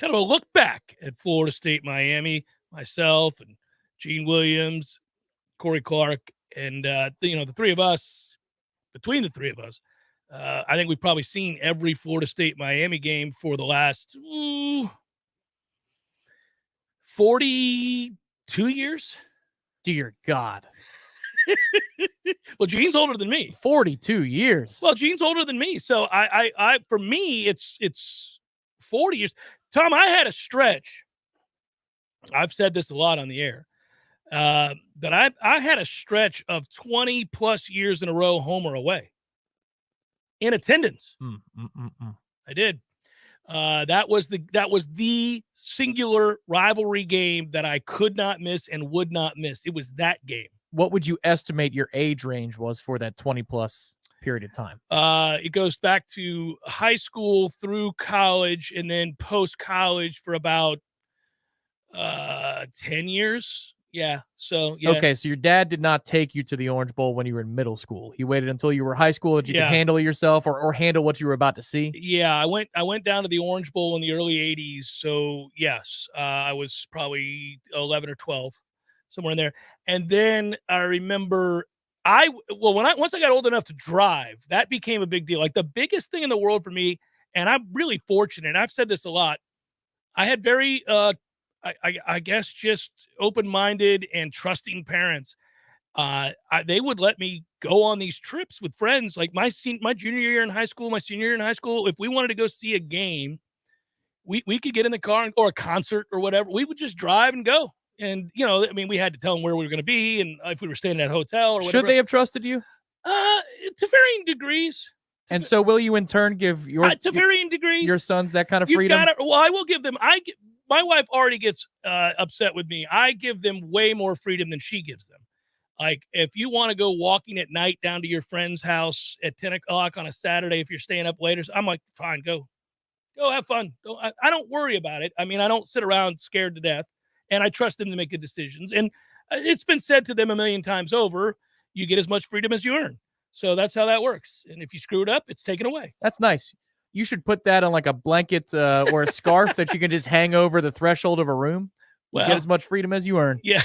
kind of a look back at Florida State, Miami, myself and Gene Williams, Corey Clark, and the three of us. Between the three of us, I think we've probably seen every Florida State Miami game for the last 42 years. Dear God. Well, Gene's older than me. 42 years. Well, Gene's older than me. So I for me, it's 40 years. Tom, I had a stretch. I've said this a lot on the air. But I had a stretch of 20 plus years in a row, home or away, in attendance. I did. That was the singular rivalry game that I could not miss and would not miss. It was that game. What would you estimate your age range was for that 20 plus period of time? It goes back to high school through college and then post college for about 10 years. Yeah. So, yeah. Okay. So your dad did not take you to the Orange Bowl when you were in middle school. He waited until you were high school that you could handle yourself or handle what you were about to see. Yeah. I went down to the Orange Bowl in the early 80s. So yes, I was probably 11 or 12, somewhere in there. And then I remember once I got old enough to drive, that became a big deal. Like the biggest thing in the world for me, and I'm really fortunate. I've said this a lot. I had very, I guess just open-minded and trusting parents. They would let me go on these trips with friends. Like my junior year in high school, my senior year in high school, if we wanted to go see a game, we could get in the car or a concert or whatever. We would just drive and go. And, we had to tell them where we were going to be and if we were staying at a hotel or whatever. Should they have trusted you? To varying degrees. And so will you in turn give to varying degrees your sons that kind of freedom? I will give them. My wife already gets upset with me. I give them way more freedom than she gives them. Like if you want to go walking at night down to your friend's house at 10 o'clock on a Saturday, if you're staying up later, I'm like, fine, go have fun. I don't worry about it. I mean, I don't sit around scared to death, and I trust them to make good decisions. And it's been said to them a million times over, you get as much freedom as you earn. So that's how that works. And if you screw it up, it's taken away. That's nice. You should put that on like a blanket or a scarf that you can just hang over the threshold of a room. You get as much freedom as you earn. Yeah,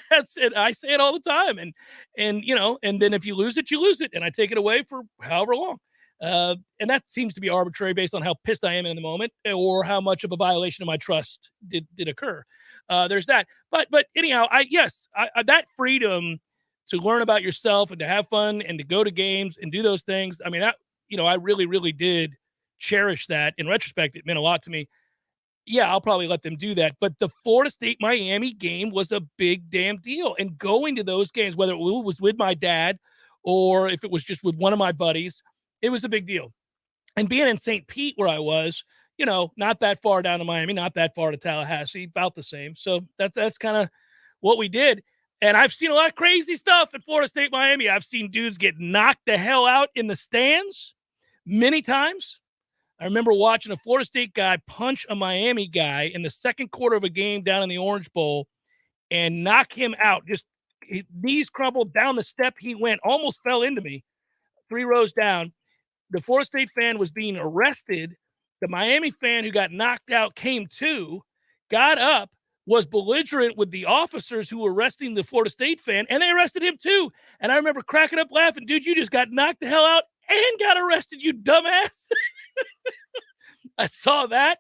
that's it. I say it all the time. And then if you lose it, you lose it. And I take it away for however long. And that seems to be arbitrary based on how pissed I am in the moment or how much of a violation of my trust did occur. There's that. But anyhow, that freedom to learn about yourself and to have fun and to go to games and do those things. I mean, I really, really did cherish that. In retrospect, it meant a lot to me. Yeah, I'll probably let them do that. But the Florida State-Miami game was a big damn deal. And going to those games, whether it was with my dad or if it was just with one of my buddies, it was a big deal. And being in St. Pete where I was, not that far down to Miami, not that far to Tallahassee, about the same. So that's kind of what we did. And I've seen a lot of crazy stuff at Florida State-Miami. I've seen dudes get knocked the hell out in the stands many times. I remember watching a Florida State guy punch a Miami guy in the second quarter of a game down in the Orange Bowl and knock him out. Just his knees crumbled down the step. He went, almost fell into me 3 rows down. The Florida State fan was being arrested. The Miami fan who got knocked out came to, got up, was belligerent with the officers who were arresting the Florida State fan, and they arrested him too. And I remember cracking up laughing, dude, you just got knocked the hell out and got arrested, you dumbass. I saw that.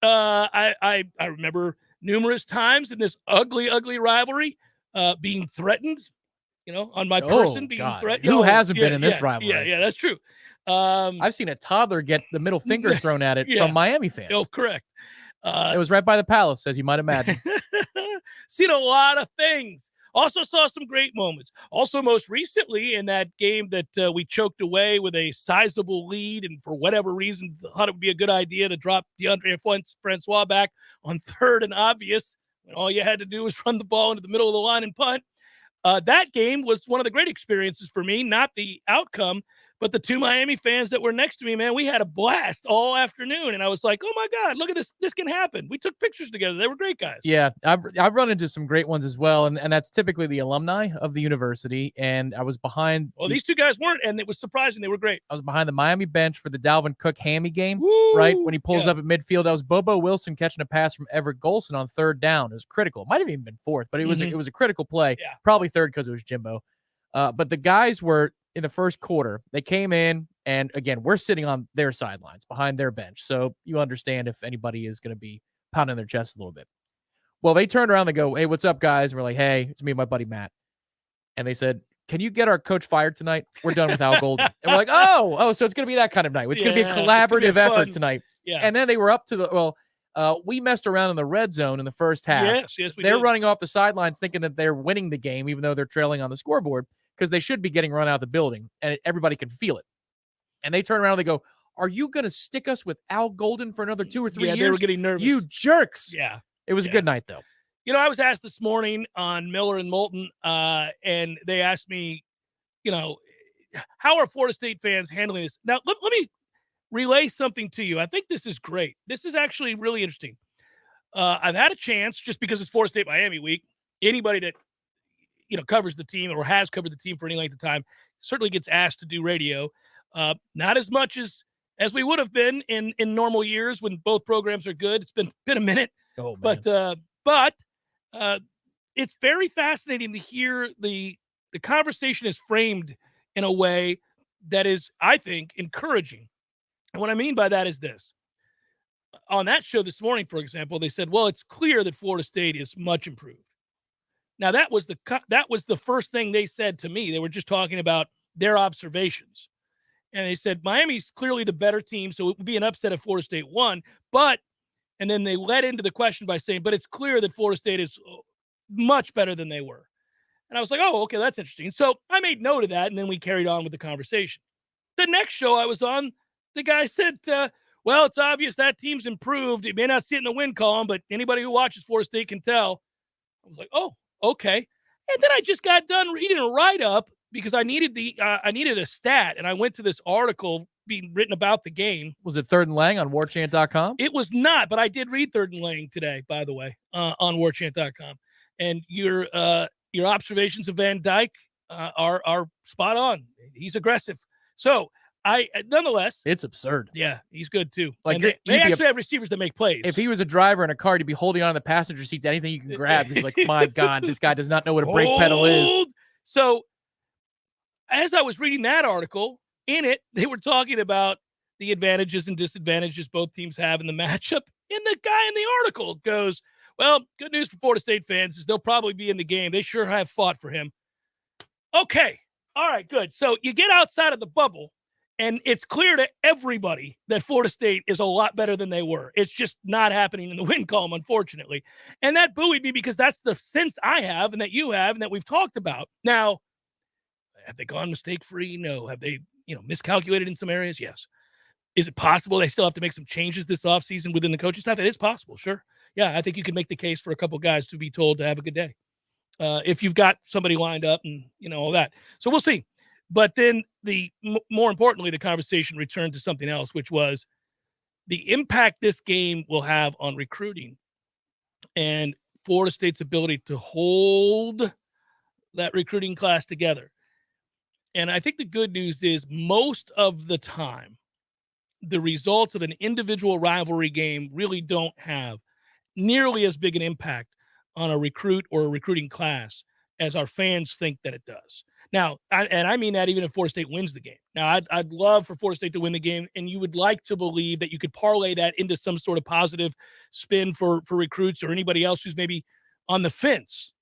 I remember numerous times in this ugly, ugly rivalry being threatened, on my person being threatened. Who hasn't been in this rivalry? Yeah, that's true. I've seen a toddler get the middle fingers thrown at it from Miami fans. Oh, correct. It was right by the Palace, as you might imagine. Seen a lot of things. Also saw some great moments. Also, most recently in that game that we choked away with a sizable lead, and for whatever reason thought it would be a good idea to drop DeAndre Francois back on 3rd and obvious when all you had to do was run the ball into the middle of the line and punt. That game was one of the great experiences for me, not the outcome, But the two Miami fans that were next to me, man, we had a blast all afternoon. And I was like, oh, my God, look at this. This can happen. We took pictures together. They were great guys. Yeah, I've run into some great ones as well. And that's typically the alumni of the university. And I was behind. Well, these two guys weren't. And it was surprising. They were great. I was behind the Miami bench for the Dalvin Cook hammy game, Woo! Right? When he pulls up at midfield. That was Bobo Wilson catching a pass from Everett Golson on third down. It was critical. It might have even been fourth, but it was a critical play. Yeah. Probably third because it was Jimbo. But the guys were in the first quarter. They came in, and again, we're sitting on their sidelines behind their bench. So you understand if anybody is going to be pounding their chest a little bit. Well, they turned around. They go, hey, what's up, guys? And we're like, hey, it's me and my buddy Matt. And they said, can you get our coach fired tonight? We're done with Al Golden. And we're like, oh, so it's going to be that kind of night. It's going to be a collaborative effort tonight. Yeah. And then they were up to we messed around in the red zone in the first half. Yes, we They're did. running off the sidelines thinking that they're winning the game, even though they're trailing on the scoreboard, because they should be getting run out of the building, and everybody can feel it. And they turn around and they go, are you going to stick us with Al Golden for another 2 or 3 years? They were getting nervous. You jerks. Yeah. It was a good night, though. I was asked this morning on Miller and Milton, and they asked me, how are Florida State fans handling this? Now, let me relay something to you. I think this is great. This is actually really interesting. I've had a chance, just because it's Florida State Miami week, anybody that covers the team or has covered the team for any length of time certainly gets asked to do radio. Not as much as we would have been in normal years when both programs are good. It's been a minute. Oh, man. But it's very fascinating to hear the conversation is framed in a way that is, I think, encouraging. And what I mean by that is this. On that show this morning, for example, they said, well, it's clear that Florida State is much improved. Now, that was the first thing they said to me. They were just talking about their observations. And they said, Miami's clearly the better team, so it would be an upset if Florida State won. And then they led into the question by saying, but it's clear that Florida State is much better than they were. And I was like, oh, okay, that's interesting. So I made note of that, and then we carried on with the conversation. The next show I was on, the guy said, well, it's obvious that team's improved. It may not see it in the win column, but anybody who watches Florida State can tell. I was like, oh, okay. And then I just got done reading a write-up because I needed a stat, and I went to this article being written about the game. Was it Third and Lang on Warchant.com? It was not, but I did read Third and Lang today, by the way, on Warchant.com. And your observations of Van Dyke are spot on. He's aggressive. So nonetheless, it's absurd. Yeah, he's good too. Like they actually have receivers that make plays. If he was a driver in a car, he'd be holding on the passenger seat to anything you can grab. He's like, my God, this guy does not know what a brake pedal is. So as I was reading that article, in it, they were talking about the advantages and disadvantages both teams have in the matchup. And the guy in the article goes, well, good news for Florida State fans is they'll probably be in the game. They sure have fought for him. Okay. All right, good. So you get outside of the bubble, and it's clear to everybody that Florida State is a lot better than they were. It's just not happening in the win column, unfortunately. And that buoyed me because that's the sense I have and that you have and that we've talked about. Now, have they gone mistake-free? No. Have they, miscalculated in some areas? Yes. Is it possible they still have to make some changes this offseason within the coaching staff? It is possible, sure. Yeah, I think you can make the case for a couple guys to be told to have a good day. If you've got somebody lined up and, all that. So we'll see. But then more importantly, the conversation returned to something else, which was the impact this game will have on recruiting and Florida State's ability to hold that recruiting class together. And I think the good news is most of the time, the results of an individual rivalry game really don't have nearly as big an impact on a recruit or a recruiting class as our fans think that it does. Now, I mean that even if Florida State wins the game. Now, I'd love for Florida State to win the game, and you would like to believe that you could parlay that into some sort of positive spin for recruits or anybody else who's maybe on the fence,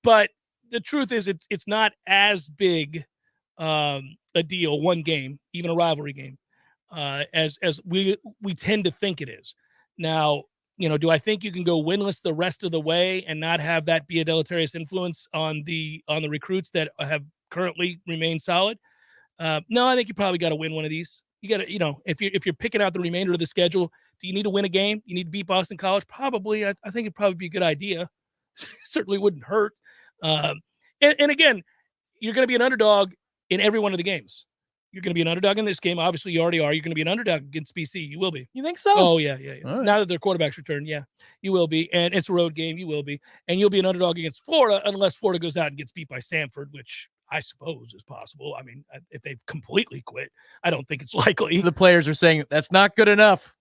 But the truth is it's not as big a deal, one game, even a rivalry game, as we tend to think it is. Now, do I think you can go winless the rest of the way and not have that be a deleterious influence on the recruits that have currently remained solid? No, I think you probably got to win one of these. You got to, if you're picking out the remainder of the schedule, do you need to win a game? You need to beat Boston College? Probably. I think it'd probably be a good idea. Certainly wouldn't hurt. And again, you're going to be an underdog in every one of the games. You're going to be an underdog in this game. Obviously, you already are. You're going to be an underdog against BC. You will be. You think so? Oh, yeah. Right. Now that their quarterback's returned, yeah, you will be. And it's a road game. You will be. And you'll be an underdog against Florida unless Florida goes out and gets beat by Samford, which I suppose is possible. I mean, if they've completely quit, I don't think it's likely. The players are saying, that's not good enough.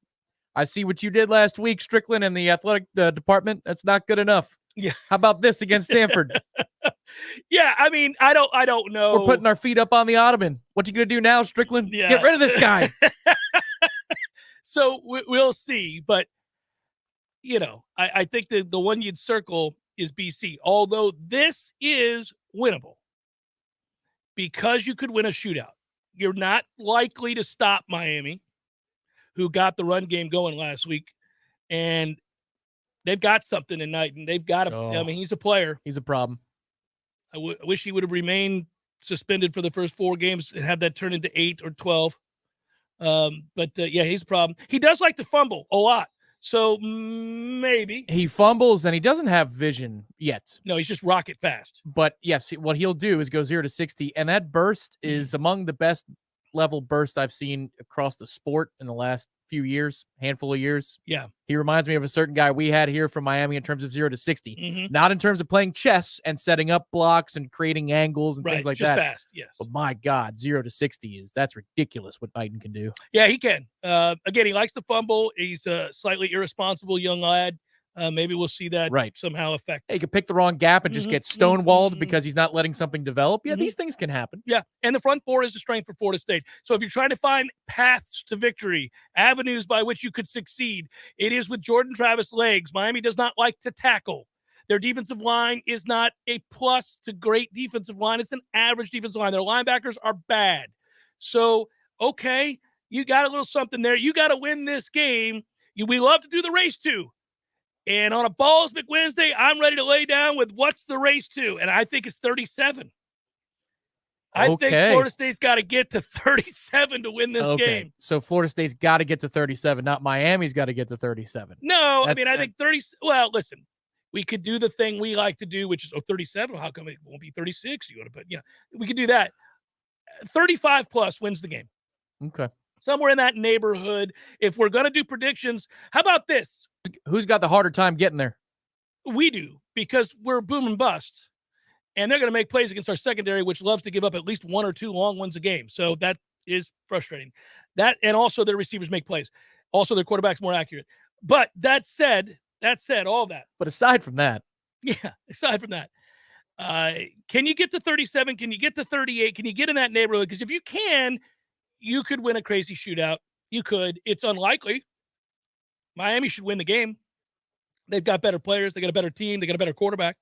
I see what you did last week, Strickland, and the athletic department. That's not good enough. Yeah. How about this against Samford? Yeah, I mean, I don't know. We're putting our feet up on the ottoman. What you gonna do now, Strickland? Yeah. Get rid of this guy. So we'll see, but I think the one you'd circle is BC. Although this is winnable because you could win a shootout. You're not likely to stop Miami, who got the run game going last week, and they've got something tonight, and they've got I mean, he's a player. He's a problem. I wish he would have remained suspended for the first 4 games and have that turn into 8 or 12. But he's a problem. He does like to fumble a lot. So maybe. He fumbles and he doesn't have vision yet. No, he's just rocket fast. But yes, what he'll do is go 0 to 60. And that burst is among the best level bursts I've seen across the sport in the last few years, handful of years. Yeah. He reminds me of a certain guy we had here from Miami in terms of 0 to 60. Mm-hmm. Not in terms of playing chess and setting up blocks and creating angles and things like just that. Fast, yes. But my God, 0 to 60 that's ridiculous what Knighton can do. Yeah, he can. Again, he likes to fumble. He's a slightly irresponsible young lad. Maybe we'll see that somehow affect. He could pick the wrong gap and just get stonewalled because he's not letting something develop. Yeah, these things can happen. Yeah, and the front four is a strength for Florida State. So if you're trying to find paths to victory, avenues by which you could succeed, it is with Jordan Travis legs. Miami does not like to tackle. Their defensive line is not a plus to great defensive line. It's an average defensive line. Their linebackers are bad. So, okay, you got a little something there. You got to win this game. We love to do the race too. And on a Balls McWednesday, I'm ready to lay down with what's the race to, and I think it's 37. I think Florida State's got to get to 37 to win this game. So Florida State's got to get to 37, not Miami's got to get to 37. No, I think 30. Well, listen, we could do the thing we like to do, which is 37. How come it won't be 36? You want to put, we could do that. 35 plus wins the game. Okay. Somewhere in that neighborhood. If we're going to do predictions, how about this? Who's got the harder time getting there? We do, because we're boom and bust. And they're going to make plays against our secondary, which loves to give up at least 1 or 2 long ones a game. So that is frustrating. That, and also their receivers make plays. Also, their quarterback's more accurate. But that said, all that. But aside from that. Yeah, aside from that. Can you get to 37? Can you get to 38? Can you get in that neighborhood? Because if you can, you could win a crazy shootout. You could. It's unlikely. Miami should win the game. They've got better players. They got a better team. They got a better quarterback.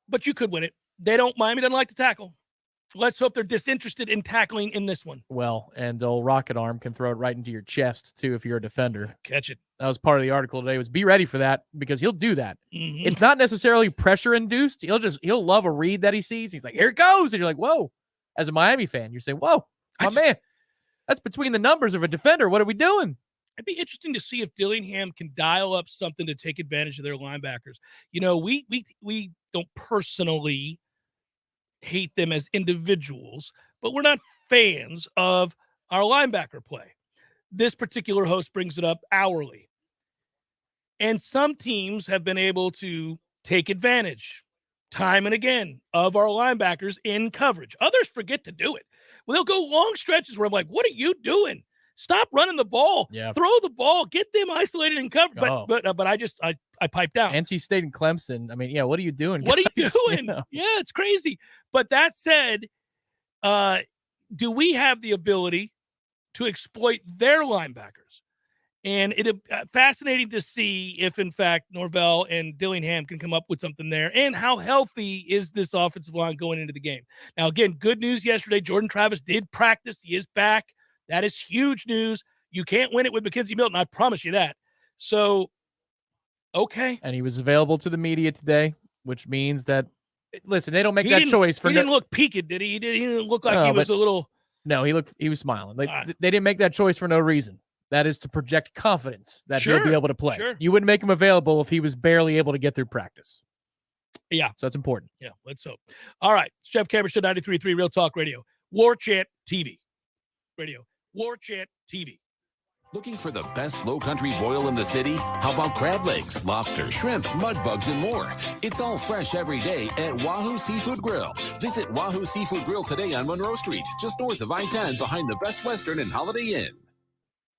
But you could win it. Miami doesn't like to tackle. Let's hope they're disinterested in tackling in this one. Well, and old Rocket Arm can throw it right into your chest, too, if you're a defender. Catch it. That was part of the article today, was be ready for that, because he'll do that. Mm-hmm. It's not necessarily pressure-induced. He'll love a read that he sees. He's like, here it goes. And you're like, whoa. As a Miami fan, you're saying, whoa, man, that's between the numbers of a defender. What are we doing? It'd be interesting to see if Dillingham can dial up something to take advantage of their linebackers. We don't personally hate them as individuals, but we're not fans of our linebacker play. This particular host brings it up hourly. And some teams have been able to take advantage time and again of our linebackers in coverage. Others forget to do it. Well, they'll go long stretches where I'm like, what are you doing? Stop running the ball. Yeah. Throw the ball. Get them isolated and covered. But I piped down. NC State and Clemson. I mean, yeah, what are you doing? What are you doing? Yeah, it's crazy. But that said, do we have the ability to exploit their linebackers? And it's fascinating to see if, in fact, Norvell and Dillingham can come up with something there. And how healthy is this offensive line going into the game? Now, again, good news yesterday. Jordan Travis did practice. He is back. That is huge news. You can't win it with McKenzie Milton. I promise you that. So, okay. And he was available to the media today, which means that, listen, they don't make that choice for. He didn't look peaked, did he? He didn't look like he was a little. No, he was smiling. Like they didn't make that choice for no reason. That is to project confidence that he'll be able to play. Sure. You wouldn't make him available if he was barely able to get through practice. Yeah. So that's important. Yeah, let's hope. All right. Jeff Cameron Show 93.3 Real Talk Radio. Warchant TV. Radio. Warchant TV. Looking for the best low country boil in the city? How about crab legs, lobster, shrimp, mud bugs, and more? It's all fresh every day at Wahoo Seafood Grill. Visit Wahoo Seafood Grill today on Monroe Street, just north of I-10 behind the Best Western and Holiday Inn.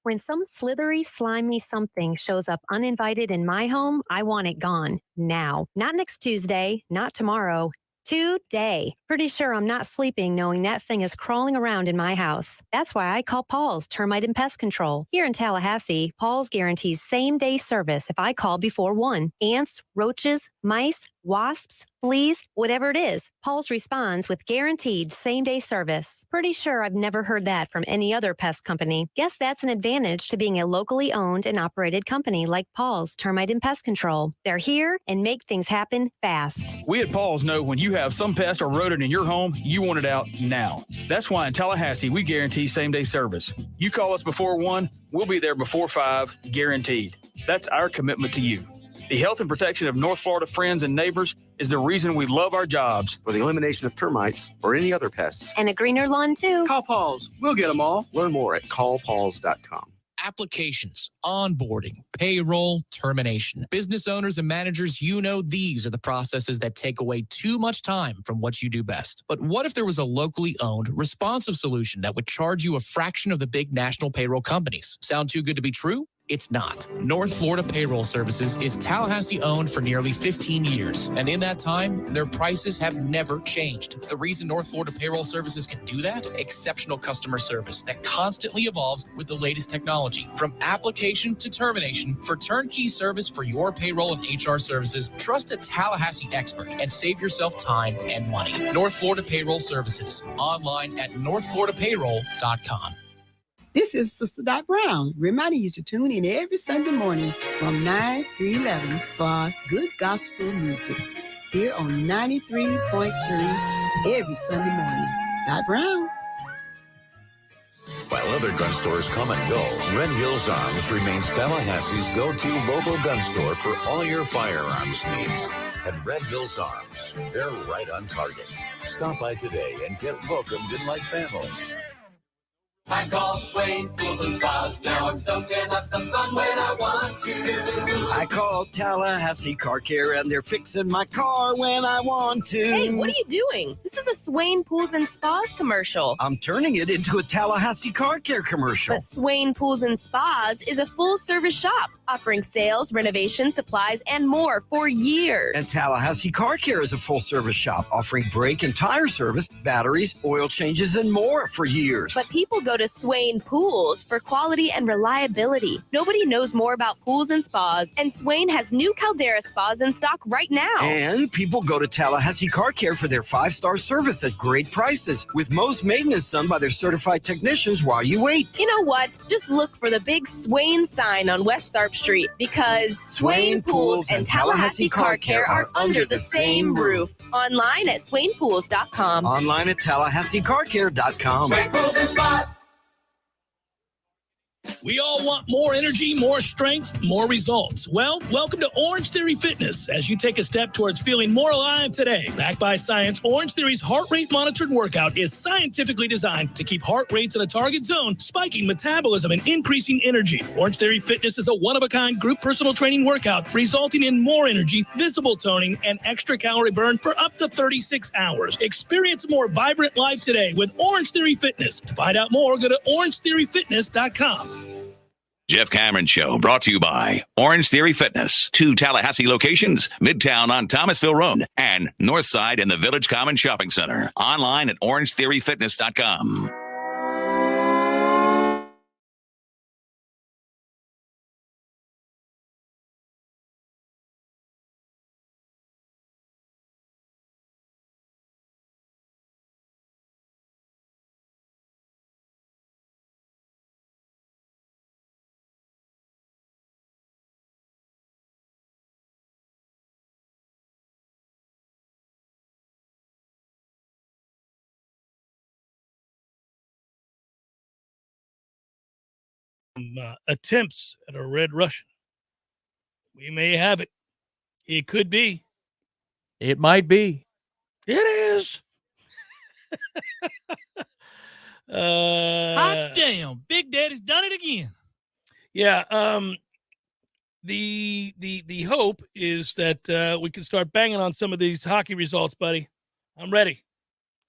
When some slithery, slimy something shows up uninvited in my home, I want it gone now. Not next Tuesday, not tomorrow. Today. Pretty sure I'm not sleeping knowing that thing is crawling around in my house. That's why I call Paul's Termite and Pest Control. Here in Tallahassee, Paul's guarantees same-day service if I call before 1. Ants, roaches, mice, wasps, fleas, whatever it is, Paul's responds with guaranteed same-day service. Pretty sure I've never heard that from any other pest company. Guess that's an advantage to being a locally owned and operated company like Paul's Termite and Pest Control. They're here and make things happen fast. We at Paul's know when you have some pest or rodent in your home, you want it out now. That's why in Tallahassee, we guarantee same-day service. You call us before 1, we'll be there before 5, guaranteed. That's our commitment to you. The health and protection of North Florida friends and neighbors is the reason we love our jobs. For the elimination of termites or any other pests. And a greener lawn, too. Call Paul's. We'll get them all. Learn more at callpauls.com. Applications, onboarding, payroll, termination. Business owners and managers, you know these are the processes that take away too much time from what you do best. But what if there was a locally owned, responsive solution that would charge you a fraction of the big national payroll companies? Sound too good to be true? It's not. North Florida Payroll Services is Tallahassee owned for nearly 15 years. And in that time, their prices have never changed. The reason North Florida Payroll Services can do that? Exceptional customer service that constantly evolves with the latest technology. From application to termination, for turnkey service for your payroll and HR services, trust a Tallahassee expert and save yourself time and money. North Florida Payroll Services. Online at northfloridapayroll.com. This is Sister Dot Brown, reminding you to tune in every Sunday morning from 9 to 11 for good gospel music here on 93.3 every Sunday morning. Dot Brown. While other gun stores come and go, Red Hills Arms remains Tallahassee's go-to local gun store for all your firearms needs. At Red Hills Arms, they're right on target. Stop by today and get welcomed in like family. I call Swain Pools and Spas. Now I'm soaking up the fun when I want to. I call Tallahassee Car Care and they're fixing my car when I want to. Hey, what are you doing? This is a Swain Pools and Spas commercial. I'm turning it into a Tallahassee Car Care commercial. But Swain Pools and Spas is a full-service shop offering sales, renovation, supplies, and more for years. And Tallahassee Car Care is a full-service shop offering brake and tire service, batteries, oil changes, and more for years. But people go to Swain Pools for quality and reliability. Nobody knows more about pools and spas, and Swain has new Caldera spas in stock right now. And people go to Tallahassee Car Care for their 5-star service at great prices, with most maintenance done by their certified technicians while you wait. You know what? Just look for the big Swain sign on West Tharp Street, because Swain Pools and Tallahassee Car Care are under the same roof. Online at swainpools.com. Online at tallahasseecarcare.com. Swain Pools and Spas. We all want more energy, more strength, more results. Well, welcome to Orange Theory Fitness as you take a step towards feeling more alive today. Backed by science, Orange Theory's heart rate monitored workout is scientifically designed to keep heart rates in a target zone, spiking metabolism and increasing energy. Orange Theory Fitness is a one-of-a-kind group personal training workout resulting in more energy, visible toning, and extra calorie burn for up to 36 hours. Experience a more vibrant life today with Orange Theory Fitness. To find out more, go to orangetheoryfitness.com. Jeff Cameron Show brought to you by Orange Theory Fitness. 2 Tallahassee locations, Midtown on Thomasville Road and Northside in the Village Common Shopping Center. Online at orangetheoryfitness.com. Attempts at a Red Russian. We may have it. It could be. It might be. It is. Hot damn, Big Daddy's done it again. Yeah. The hope is that we can start banging on some of these hockey results, buddy. I'm ready.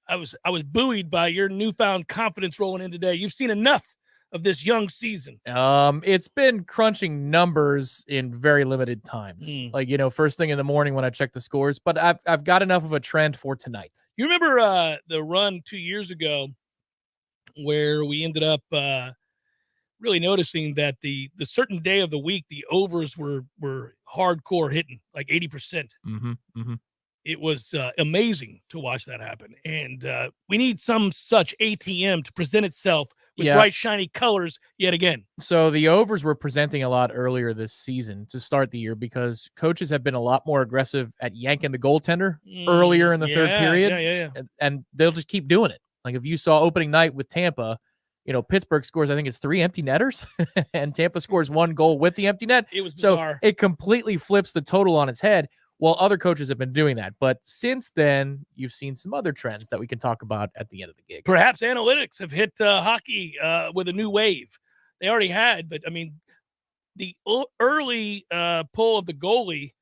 I was buoyed by your newfound confidence rolling in today. You've seen enough of this young season. It's been crunching numbers in very limited times. Like, first thing in the morning when I check the scores, but I've got enough of a trend for tonight. You remember the run 2 years ago where we ended up really noticing that the certain day of the week, the overs were hardcore hitting, like 80%. It was amazing to watch that happen. And we need some such ATM to present itself with bright, shiny colors yet again. So the overs were presenting a lot earlier this season to start the year because coaches have been a lot more aggressive at yanking the goaltender earlier in the third period. And they'll just keep doing it. Like if you saw opening night with Tampa, Pittsburgh scores, I think it's 3 empty netters, and Tampa scores 1 goal with the empty net. It was bizarre. So it completely flips the total on its head. Well, other coaches have been doing that. But since then, you've seen some other trends that we can talk about at the end of the gig. Perhaps analytics have hit hockey with a new wave. They already had, but, I mean, the early pull of the goalie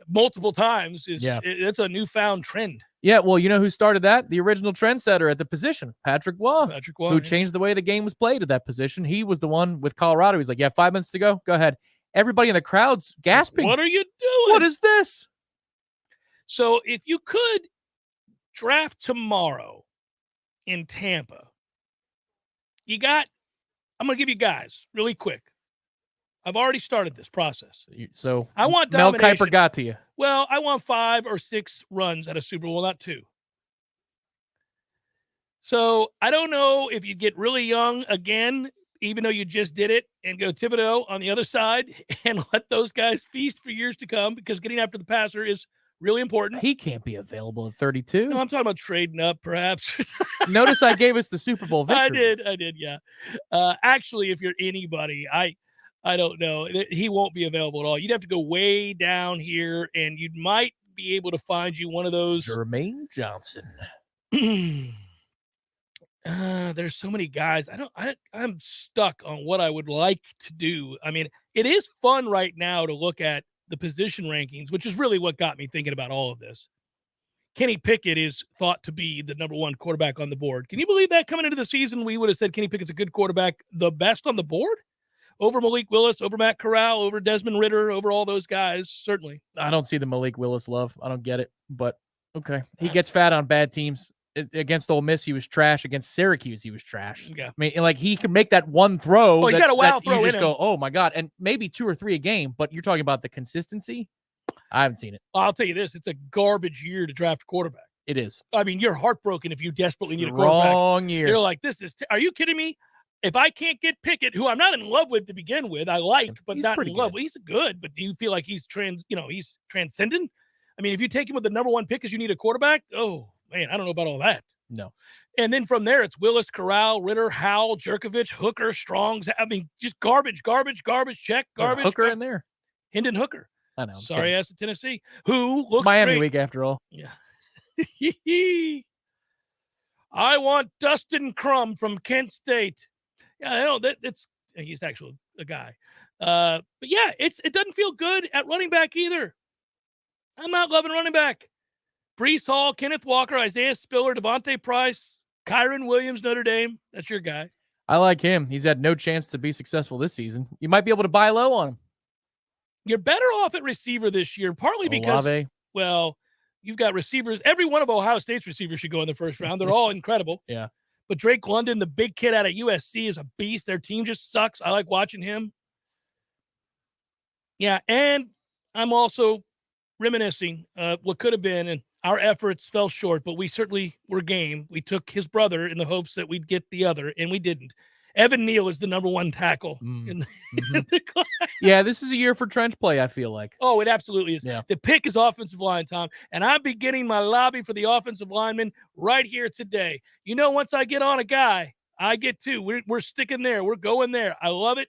multiple times it's a newfound trend. Yeah, well, you know who started that? The original trendsetter at the position, Patrick Waugh, who changed the way the game was played at that position. He was the one with Colorado. He's like, 5 minutes to go. Go ahead. Everybody in the crowd's gasping. What are you doing? What is this? So if you could draft tomorrow in Tampa, I'm going to give you guys really quick. I've already started this process. So I want Mel domination. Kiper got to you. Well, I want 5 or 6 runs at a Super Bowl, not 2. So I don't know if you get really young again, even though you just did it, and go Thibodeau on the other side and let those guys feast for years to come, because getting after the passer is really important. He can't be available at 32. No, I'm talking about trading up, perhaps. Notice I gave us the Super Bowl victory. I did, yeah. Actually, if you're anybody, I don't know. He won't be available at all. You'd have to go way down here, and you might be able to find you one of those. Jermaine Johnson. There's so many guys. I'm stuck on what I would like to do. I mean, it is fun right now to look at the position rankings, which is really what got me thinking about all of this. Kenny Pickett is thought to be the number 1 quarterback on the board. Can you believe that coming into the season, we would have said Kenny Pickett's a good quarterback, the best on the board? Over Malik Willis, over Matt Corral, over Desmond Ridder, over all those guys, certainly. I don't see the Malik Willis love. I don't get it, but okay. He gets fat on bad teams. Against Ole Miss, he was trash. Against Syracuse, he was trash. Yeah. I mean, like, he can make that one throw. Oh, he's got a wow throw you in just him. go, oh, my God. And maybe 2 or 3 a game, but you're talking about the consistency? I haven't seen it. I'll tell you this. It's a garbage year to draft a quarterback. It is. I mean, you're heartbroken if you desperately need a quarterback. Wrong year. You're like, are you kidding me? If I can't get Pickett, who I'm not in love with to begin with, I like, but He's not pretty in love. good. Well, he's good, but do you feel like he's he's transcendent? I mean, if you take him with the number 1 pick because you need a quarterback, oh, man, I don't know about all that. No. And then from there, it's Willis, Corral, Ritter, Howell, Jerkovich, Hooker, Strongs. I mean, just garbage, check, garbage. Hooker in there. Hendon Hooker. I know. Sorry ass to Tennessee. Who looks it's Miami great. week after all. Yeah. I want Dustin Crum from Kent State. Yeah, I know he's actually a guy. But yeah, it doesn't feel good at running back either. I'm not loving running back. Brees Hall, Kenneth Walker, Isaiah Spiller, Devontae Price, Kyron Williams, Notre Dame. That's your guy. I like him. He's had no chance to be successful this season. You might be able to buy low on him. You're better off at receiver this year, partly because, Olave. well, you've got receivers. Every one of Ohio State's receivers should go in the first round. They're all incredible. Yeah. But Drake London, the big kid out of USC, is a beast. Their team just sucks. I like watching him. Yeah, and I'm also reminiscing what could have been, and our efforts fell short, but we certainly were game. We took his brother in the hopes that we'd get the other, and we didn't. Evan Neal is the number 1 tackle. In the class. Yeah, this is a year for trench play, I feel like. Oh, it absolutely is. Yeah. The pick is offensive line, Tom, and I'm beginning my lobby for the offensive lineman right here today. You know, once I get on a guy, I get 2. We're sticking there. We're going there. I love it.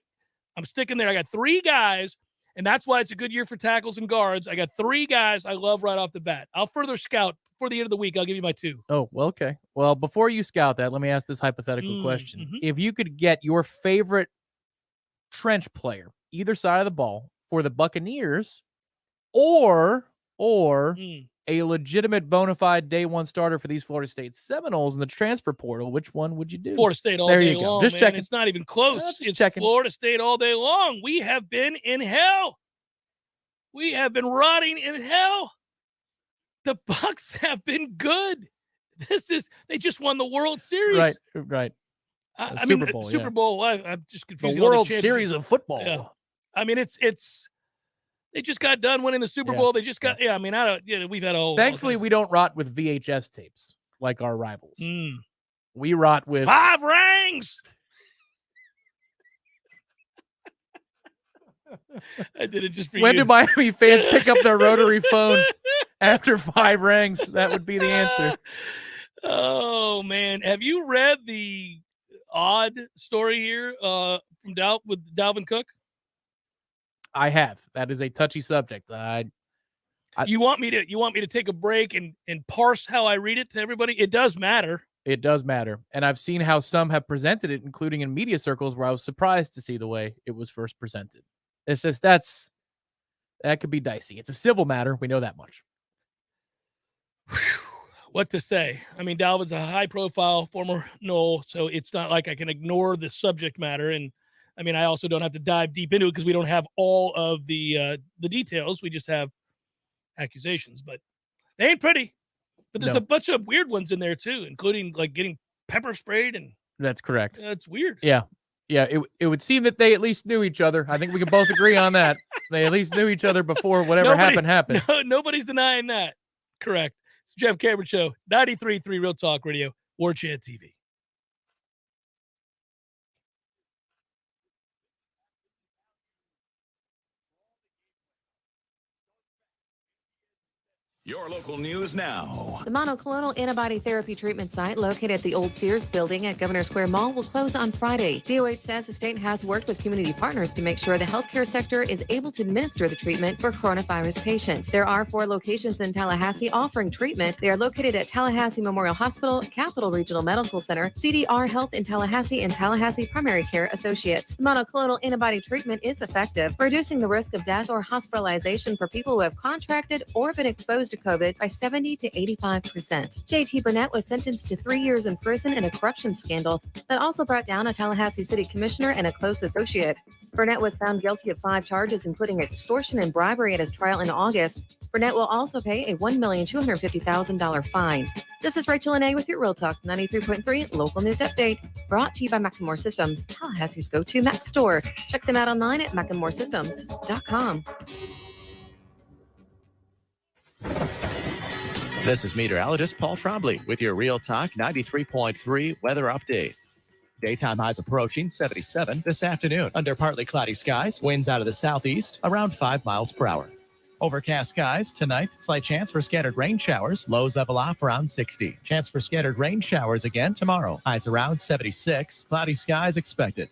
I'm sticking there. I got 3 guys, and that's why it's a good year for tackles and guards. I got 3 guys I love right off the bat. I'll further scout before the end of the week, I'll give you my 2. Oh, well, okay. Well, before you scout that, let me ask this hypothetical question. Mm-hmm. If you could get your favorite trench player, either side of the ball, for the Buccaneers, or a legitimate bona fide day one starter for these Florida State Seminoles in the transfer portal, which one would you do? Florida State all there day you go. long, Just man. checking. It's not even close. Just It's checking. Florida State all day long. We have been in hell. We have been rotting in hell. The Bucs have been good. They just won the World Series. Right. Super Bowl. I'm just confused. The World Series of football. Yeah. I mean, it's they just got done winning the Super Bowl. They just got I mean, we've had a whole. Thankfully, we don't rot with VHS tapes like our rivals. We rot with 5 rings. I did it just for you. When do Miami fans pick up their rotary phone after 5 rings? That would be the answer. Oh man, have you read the odd story here from Dalvin Cook? I have. That is a touchy subject. You want me to take a break and parse how I read it to everybody? It does matter. It does matter. And I've seen how some have presented it, including in media circles, where I was surprised to see the way it was first presented. It's just that could be dicey. It's a civil matter. We know that much. What to say? I mean, Dalvin's a high-profile former Nole, so it's not like I can ignore the subject matter. And I mean, I also don't have to dive deep into it because we don't have all of the details. We just have accusations, but they ain't pretty. But there's a bunch of weird ones in there too, including like getting pepper sprayed, and that's correct. It's weird. Yeah. It would seem that they at least knew each other. I think we can both agree on that. They at least knew each other before whatever happened. No, nobody's denying that. Correct. It's Jeff Cameron Show, 93.3 Real Talk Radio, Warchant TV. Your local news now. The monoclonal antibody therapy treatment site located at the old Sears building at Governor Square Mall will close on Friday. DOH says the state has worked with community partners to make sure the healthcare sector is able to administer the treatment for coronavirus patients. There are 4 locations in Tallahassee offering treatment. They are located at Tallahassee Memorial Hospital, Capital Regional Medical Center, CDR Health in Tallahassee, and Tallahassee Primary Care Associates. Monoclonal antibody treatment is effective, reducing the risk of death or hospitalization for people who have contracted or been exposed to COVID by 70 to 85%. JT Burnett was sentenced to 3 years in prison in a corruption scandal that also brought down a Tallahassee city commissioner and a close associate. Burnett was found guilty of 5 charges, including extortion and bribery at his trial in August. Burnett will also pay a $1,250,000 fine. This is Rachel Anay with your Real Talk 93.3 local news update, brought to you by McEnmore Systems, Tallahassee's go-to Mac store. Check them out online at mcenmoresystems.com. This is meteorologist Paul Trombley with your Real Talk 93.3 weather update. Daytime highs approaching 77 this afternoon. Under partly cloudy skies, winds out of the southeast around 5 miles per hour. Overcast skies tonight, slight chance for scattered rain showers. Lows level off around 60. Chance for scattered rain showers again tomorrow. Highs around 76. Cloudy skies expected.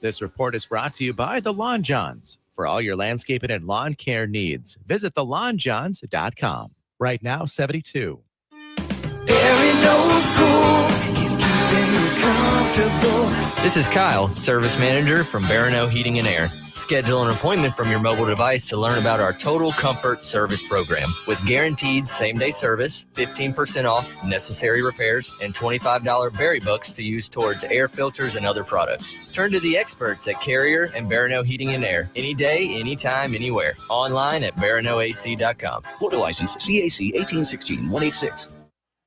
This report is brought to you by the Lawn Johns. For all your landscaping and lawn care needs, visit thelawnjohns.com. Right now, 72. This is Kyle, Service Manager from Barano Heating and Air. Schedule an appointment from your mobile device to learn about our Total Comfort Service Program. With guaranteed same-day service, 15% off necessary repairs, and $25 berry books to use towards air filters and other products. Turn to the experts at Carrier and Barano Heating and Air. Any day, anytime, anywhere. Online at baranoac.com. Florida license CAC 1816-186.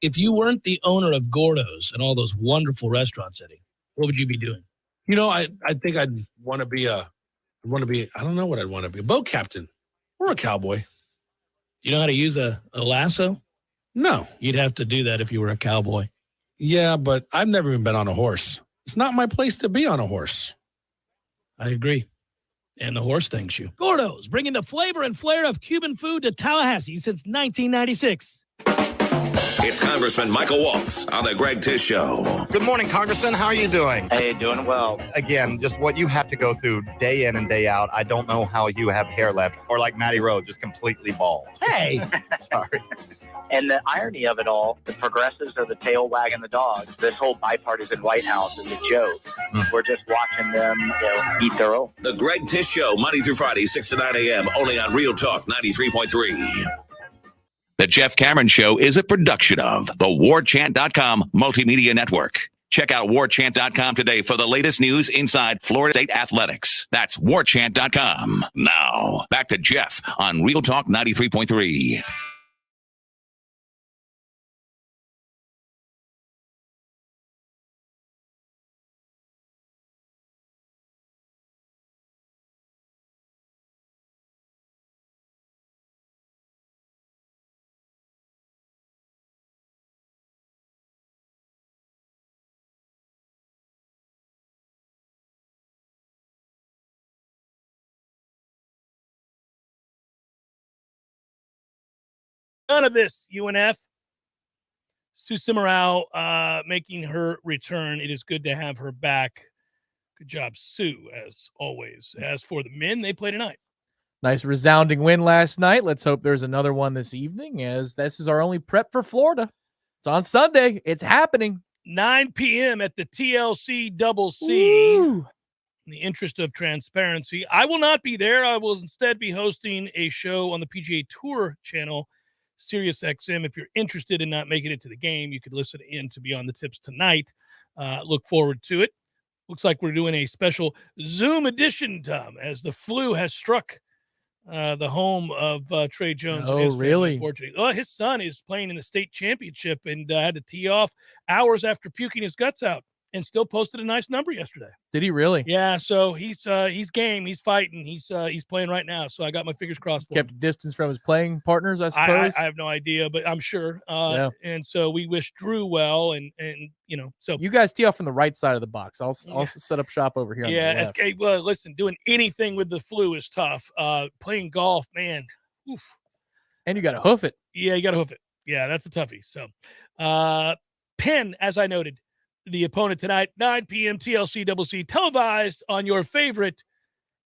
If you weren't the owner of Gordo's and all those wonderful restaurants, Eddie, what would you be doing? You know, I think I'd want to be I don't know what I'd want to be. A boat captain or a cowboy. You know how to use a lasso? No. You'd have to do that if you were a cowboy. Yeah, but I've never even been on a horse. It's not my place to be on a horse. I agree. And the horse thanks you. Gordo's, bringing the flavor and flair of Cuban food to Tallahassee since 1996. It's Congressman Michael Waltz on the Greg Tish Show. Good morning, Congressman. How are you doing? Hey, doing well. Again, just what you have to go through day in and day out. I don't know how you have hair left, or like Matty Rowe, just completely bald. Hey! Sorry. And the irony of it all, the progressives are the tail wagging the dog. This whole bipartisan White House is a joke. We're just watching them, eat their own. The Greg Tish Show, Monday through Friday, 6 to 9 a.m., only on Real Talk 93.3. The Jeff Cameron Show is a production of the Warchant.com Multimedia Network. Check out Warchant.com today for the latest news inside Florida State athletics. That's Warchant.com. Now, back to Jeff on Real Talk 93.3. None of this, UNF. Sue Simmerau making her return. It is good to have her back. Good job, Sue, as always. As for the men, they play tonight. Nice resounding win last night. Let's hope there's another one this evening, as this is our only prep for Florida. It's on Sunday. It's happening. 9 p.m. at the TLC Double C. In the interest of transparency, I will not be there. I will instead be hosting a show on the PGA Tour channel, Sirius XM. If you're interested in not making it to the game, you could listen in to be on the tips tonight. Look forward to it. Looks like we're doing a special Zoom edition, Tom, as the flu has struck the home of Trey Jones. Oh, really? Oh, his son is playing in the state championship and had to tee off hours after puking his guts out, and still posted a nice number yesterday. Did he really? Yeah, so he's game. He's fighting. He's playing right now. So I got my fingers crossed for him. Kept distance from his playing partners, I suppose. I have no idea, but I'm sure. Yeah. And so we wish Drew well, and so you guys tee off on the right side of the box. I'll set up shop over here. Yeah, on the left. SK. Well, listen, doing anything with the flu is tough. Playing golf, man. Oof. And you got to hoof it. Yeah, you got to hoof it. Yeah, that's a toughie. So, Penn, as I noted, the opponent tonight, 9 p.m. TLC Double C, televised on your favorite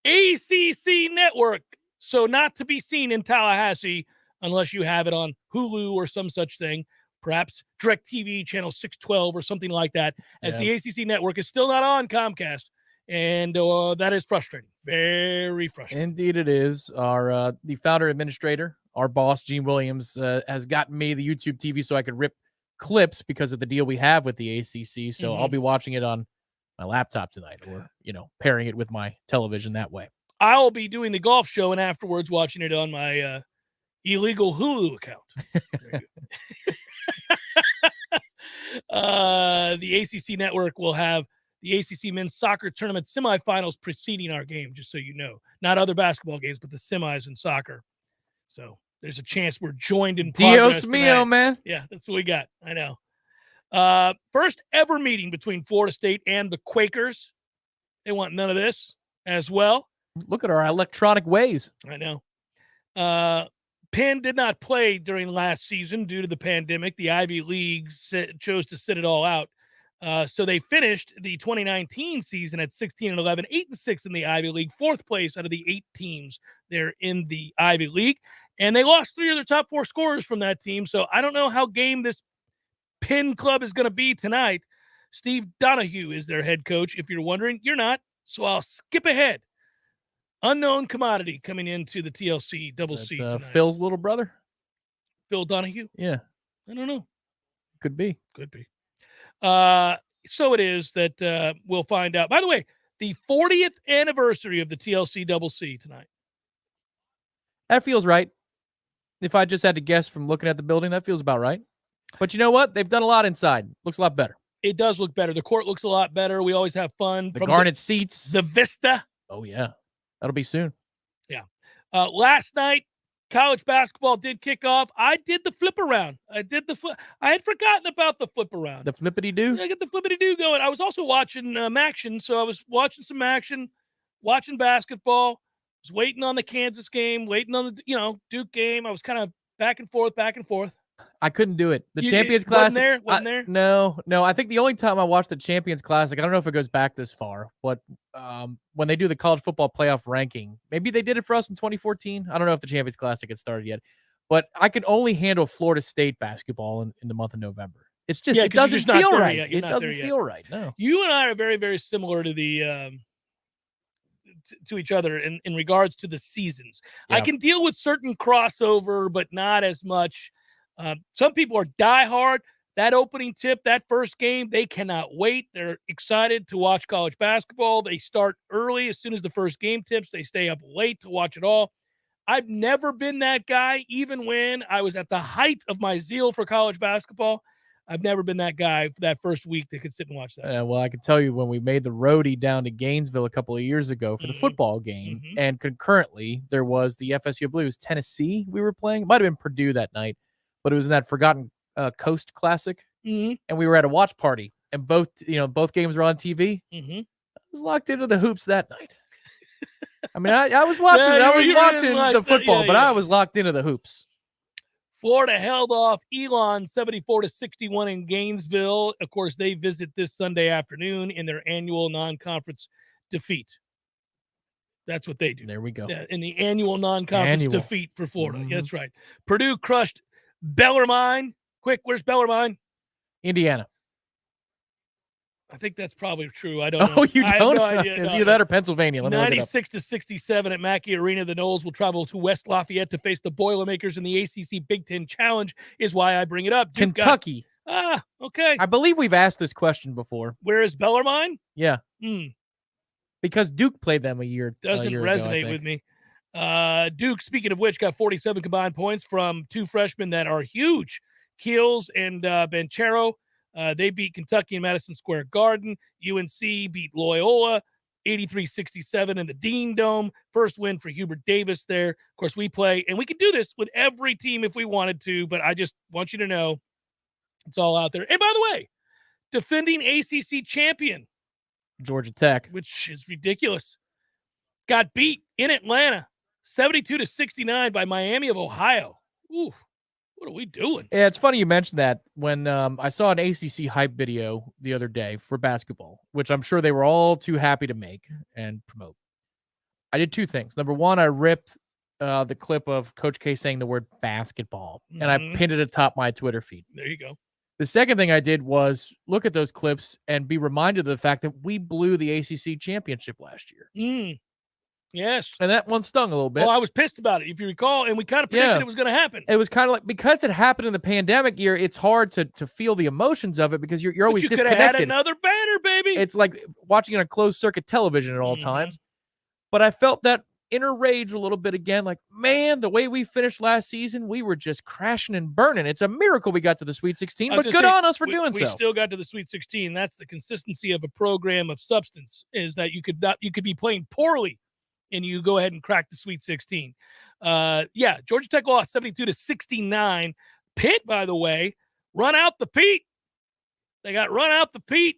ACC network. So not to be seen in Tallahassee unless you have it on Hulu or some such thing, perhaps DirecTV channel 612 or something like that, as the ACC network is still not on Comcast. And that is frustrating. Very frustrating. Indeed it is. Our the founder administrator, our boss, Gene Williams, has gotten me the YouTube TV so I could rip clips because of the deal we have with the ACC. So I'll be watching it on my laptop tonight, or, pairing it with my television that way. I'll be doing the golf show and afterwards watching it on my illegal Hulu account. The ACC network will have the ACC men's soccer tournament semifinals preceding our game, just so you know. Not other basketball games, but the semis in soccer. So there's a chance we're joined in progress Dios mio, man. Yeah, that's what we got. I know. First ever meeting between Florida State and the Quakers. They want none of this as well. Look at our electronic ways. I know. Penn did not play during last season due to the pandemic. The Ivy League chose to sit it all out. So they finished the 2019 season at 16-11, 8-6 in the Ivy League, fourth place out of the 8 teams there in the Ivy League. And they lost 3 of their top 4 scorers from that team. So I don't know how game this Penn club is going to be tonight. Steve Donahue is their head coach. If you're wondering, you're not. So I'll skip ahead. Unknown commodity coming into the TLC Double C tonight. Phil's little brother? Phil Donahue? Yeah. I don't know. Could be. Could be. So it is that we'll find out. By the way, the 40th anniversary of the TLC Double C tonight. That feels right. If I just had to guess from looking at the building, that feels about right. But you know what? They've done a lot inside. Looks a lot better. It does look better. The court looks a lot better. We always have fun. The garnet seats. The vista. Oh, yeah. That'll be soon. Yeah. Last night, college basketball did kick off. I did the flip around. I had forgotten about the flip around. The flippity do? I get the flippity do going. I was also watching action. So I was watching some action, watching basketball. Was waiting on the Kansas game, waiting on the Duke game. I was kind of back and forth. I couldn't do it. The You- Champions wasn't Classic. Wasn't there? No. I think the only time I watched the Champions Classic, I don't know if it goes back this far, but when they do the college football playoff ranking, maybe they did it for us in 2014. I don't know if the Champions Classic had started yet, but I can only handle Florida State basketball in the month of November. It's just, it doesn't feel right. It doesn't feel right. No. You and I are very, very similar to the to each other in regards to the seasons. I Yeah. can deal with certain crossover, but not as much. Some people are diehard. That opening tip, that first game, they cannot wait. They're excited to watch college basketball. They start early. As soon as the first game tips, they stay up late to watch it all. I've never been that guy, even when I was at the height of my zeal for college basketball. I've never been that guy for that first week that could sit and watch that. Well, I can tell you when we made the roadie down to Gainesville a couple of years ago for the football game, and concurrently there was the FSU, I believe it was Tennessee we were playing. It might have been Purdue that night, but it was in that Forgotten Coast Classic, and we were at a watch party, and both games were on TV. I was locked into the hoops that night. I mean, I was watching. Yeah, I was you watching like the that. football, Yeah, but yeah. I was locked into the hoops. Florida held off Elon 74-61 in Gainesville. Of course, they visit this Sunday afternoon in their annual non-conference defeat. That's what they do. There we go. Yeah, in the annual non-conference defeat for Florida. Yeah, that's right. Purdue crushed Bellarmine. Quick, where's Bellarmine? Indiana. I think that's probably true. I don't know. Oh, you I have don't? no idea. It's No, either that or Pennsylvania. Let me look it up. 96-67 at Mackey Arena. The Noles will travel to West Lafayette to face the Boilermakers in the ACC Big Ten Challenge, is why I bring it up. Duke Kentucky. Okay. I believe we've asked this question before. Where is Bellarmine? Yeah. Because Duke played them a year Doesn't ago, I resonate think. with me. Duke, speaking of which, got 47 combined points from two freshmen that are huge, Keels and Banchero. They beat Kentucky in Madison Square Garden. UNC beat Loyola 83-67 in the Dean Dome. First win for Hubert Davis there. Of course, we play, and we could do this with every team if we wanted to, but I just want you to know it's all out there. And by the way, defending ACC champion, Georgia Tech, which is ridiculous, got beat in Atlanta 72-69 by Miami of Ohio. Ooh. What are we doing? Yeah, it's funny you mentioned that. When I saw an ACC hype video the other day for basketball, which I'm sure they were all too happy to make and promote, I did two things. Number one, I ripped the clip of Coach K saying the word basketball, and I pinned it atop my Twitter feed. There you go. The second thing I did was look at those clips and be reminded of the fact that we blew the ACC championship last year. Yes. And that one stung a little bit. Oh, I was pissed about it, if you recall, and we kind of predicted it was going to happen. It was kind of like, because it happened in the pandemic year, it's hard to feel the emotions of it because you're always But you could disconnected. have had another banner, baby. It's like watching on a closed circuit television at all times. But I felt that inner rage a little bit again. Like, man, the way we finished last season, we were just crashing and burning. It's a miracle we got to the Sweet 16, I was but gonna good say, on us for doing we so. still got to the Sweet 16. That's the consistency of a program of substance, is that you could be playing poorly and you go ahead and crack the Sweet 16. Georgia Tech lost 72-69. Pitt, by the way, run out the Pete. They got run out the Pete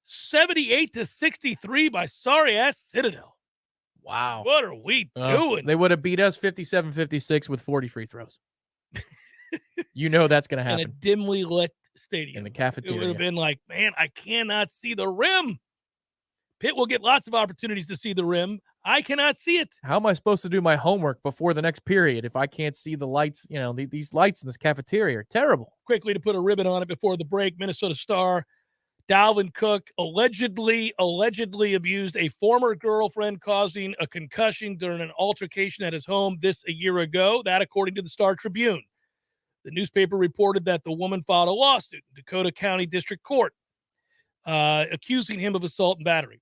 78-63 by sorry-ass Citadel. Wow. What are we doing? They would have beat us 57-56 with 40 free throws. You know that's going to happen. In a dimly lit stadium. In the It cafeteria. would have been like, man, I cannot see the rim. Pitt will get lots of opportunities to see the rim. I cannot see it. How am I supposed to do my homework before the next period if I can't see the lights? These lights in this cafeteria are terrible. Quickly, to put a ribbon on it before the break, Minnesota Star Dalvin Cook allegedly abused a former girlfriend, causing a concussion during an altercation at his home a year ago. That, according to the Star Tribune. The newspaper reported that the woman filed a lawsuit in Dakota County District Court, accusing him of assault and battery.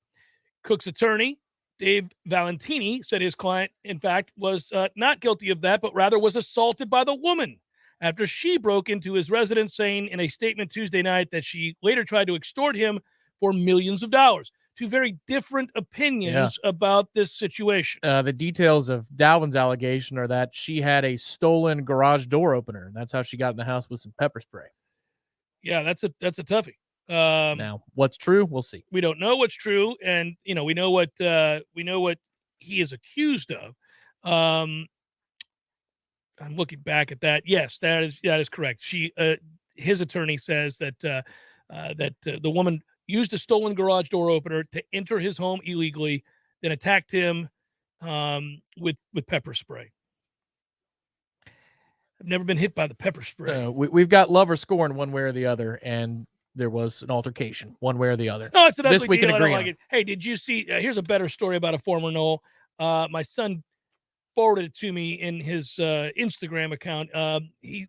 Cook's attorney, Dave Valentini, said his client, in fact, was not guilty of that, but rather was assaulted by the woman after she broke into his residence, saying in a statement Tuesday night that she later tried to extort him for millions of dollars. Two very different opinions about this situation. The details of Dalvin's allegation are that she had a stolen garage door opener, and that's how she got in the house with some pepper spray. Yeah, that's a toughie. Now, what's true? We'll see. We don't know what's true, and we know what he is accused of. I'm looking back at that. Yes, that is correct. His attorney says that the woman used a stolen garage door opener to enter his home illegally, then attacked him with pepper spray. I've never been hit by the pepper spray. We've got lover scorn one way or the other, and there was an altercation one way or the other. No, it's an this ugly we can deal. I agree don't on. like it. Hey, did you see? Here's a better story about a former Nole. My son forwarded it to me in his Instagram account.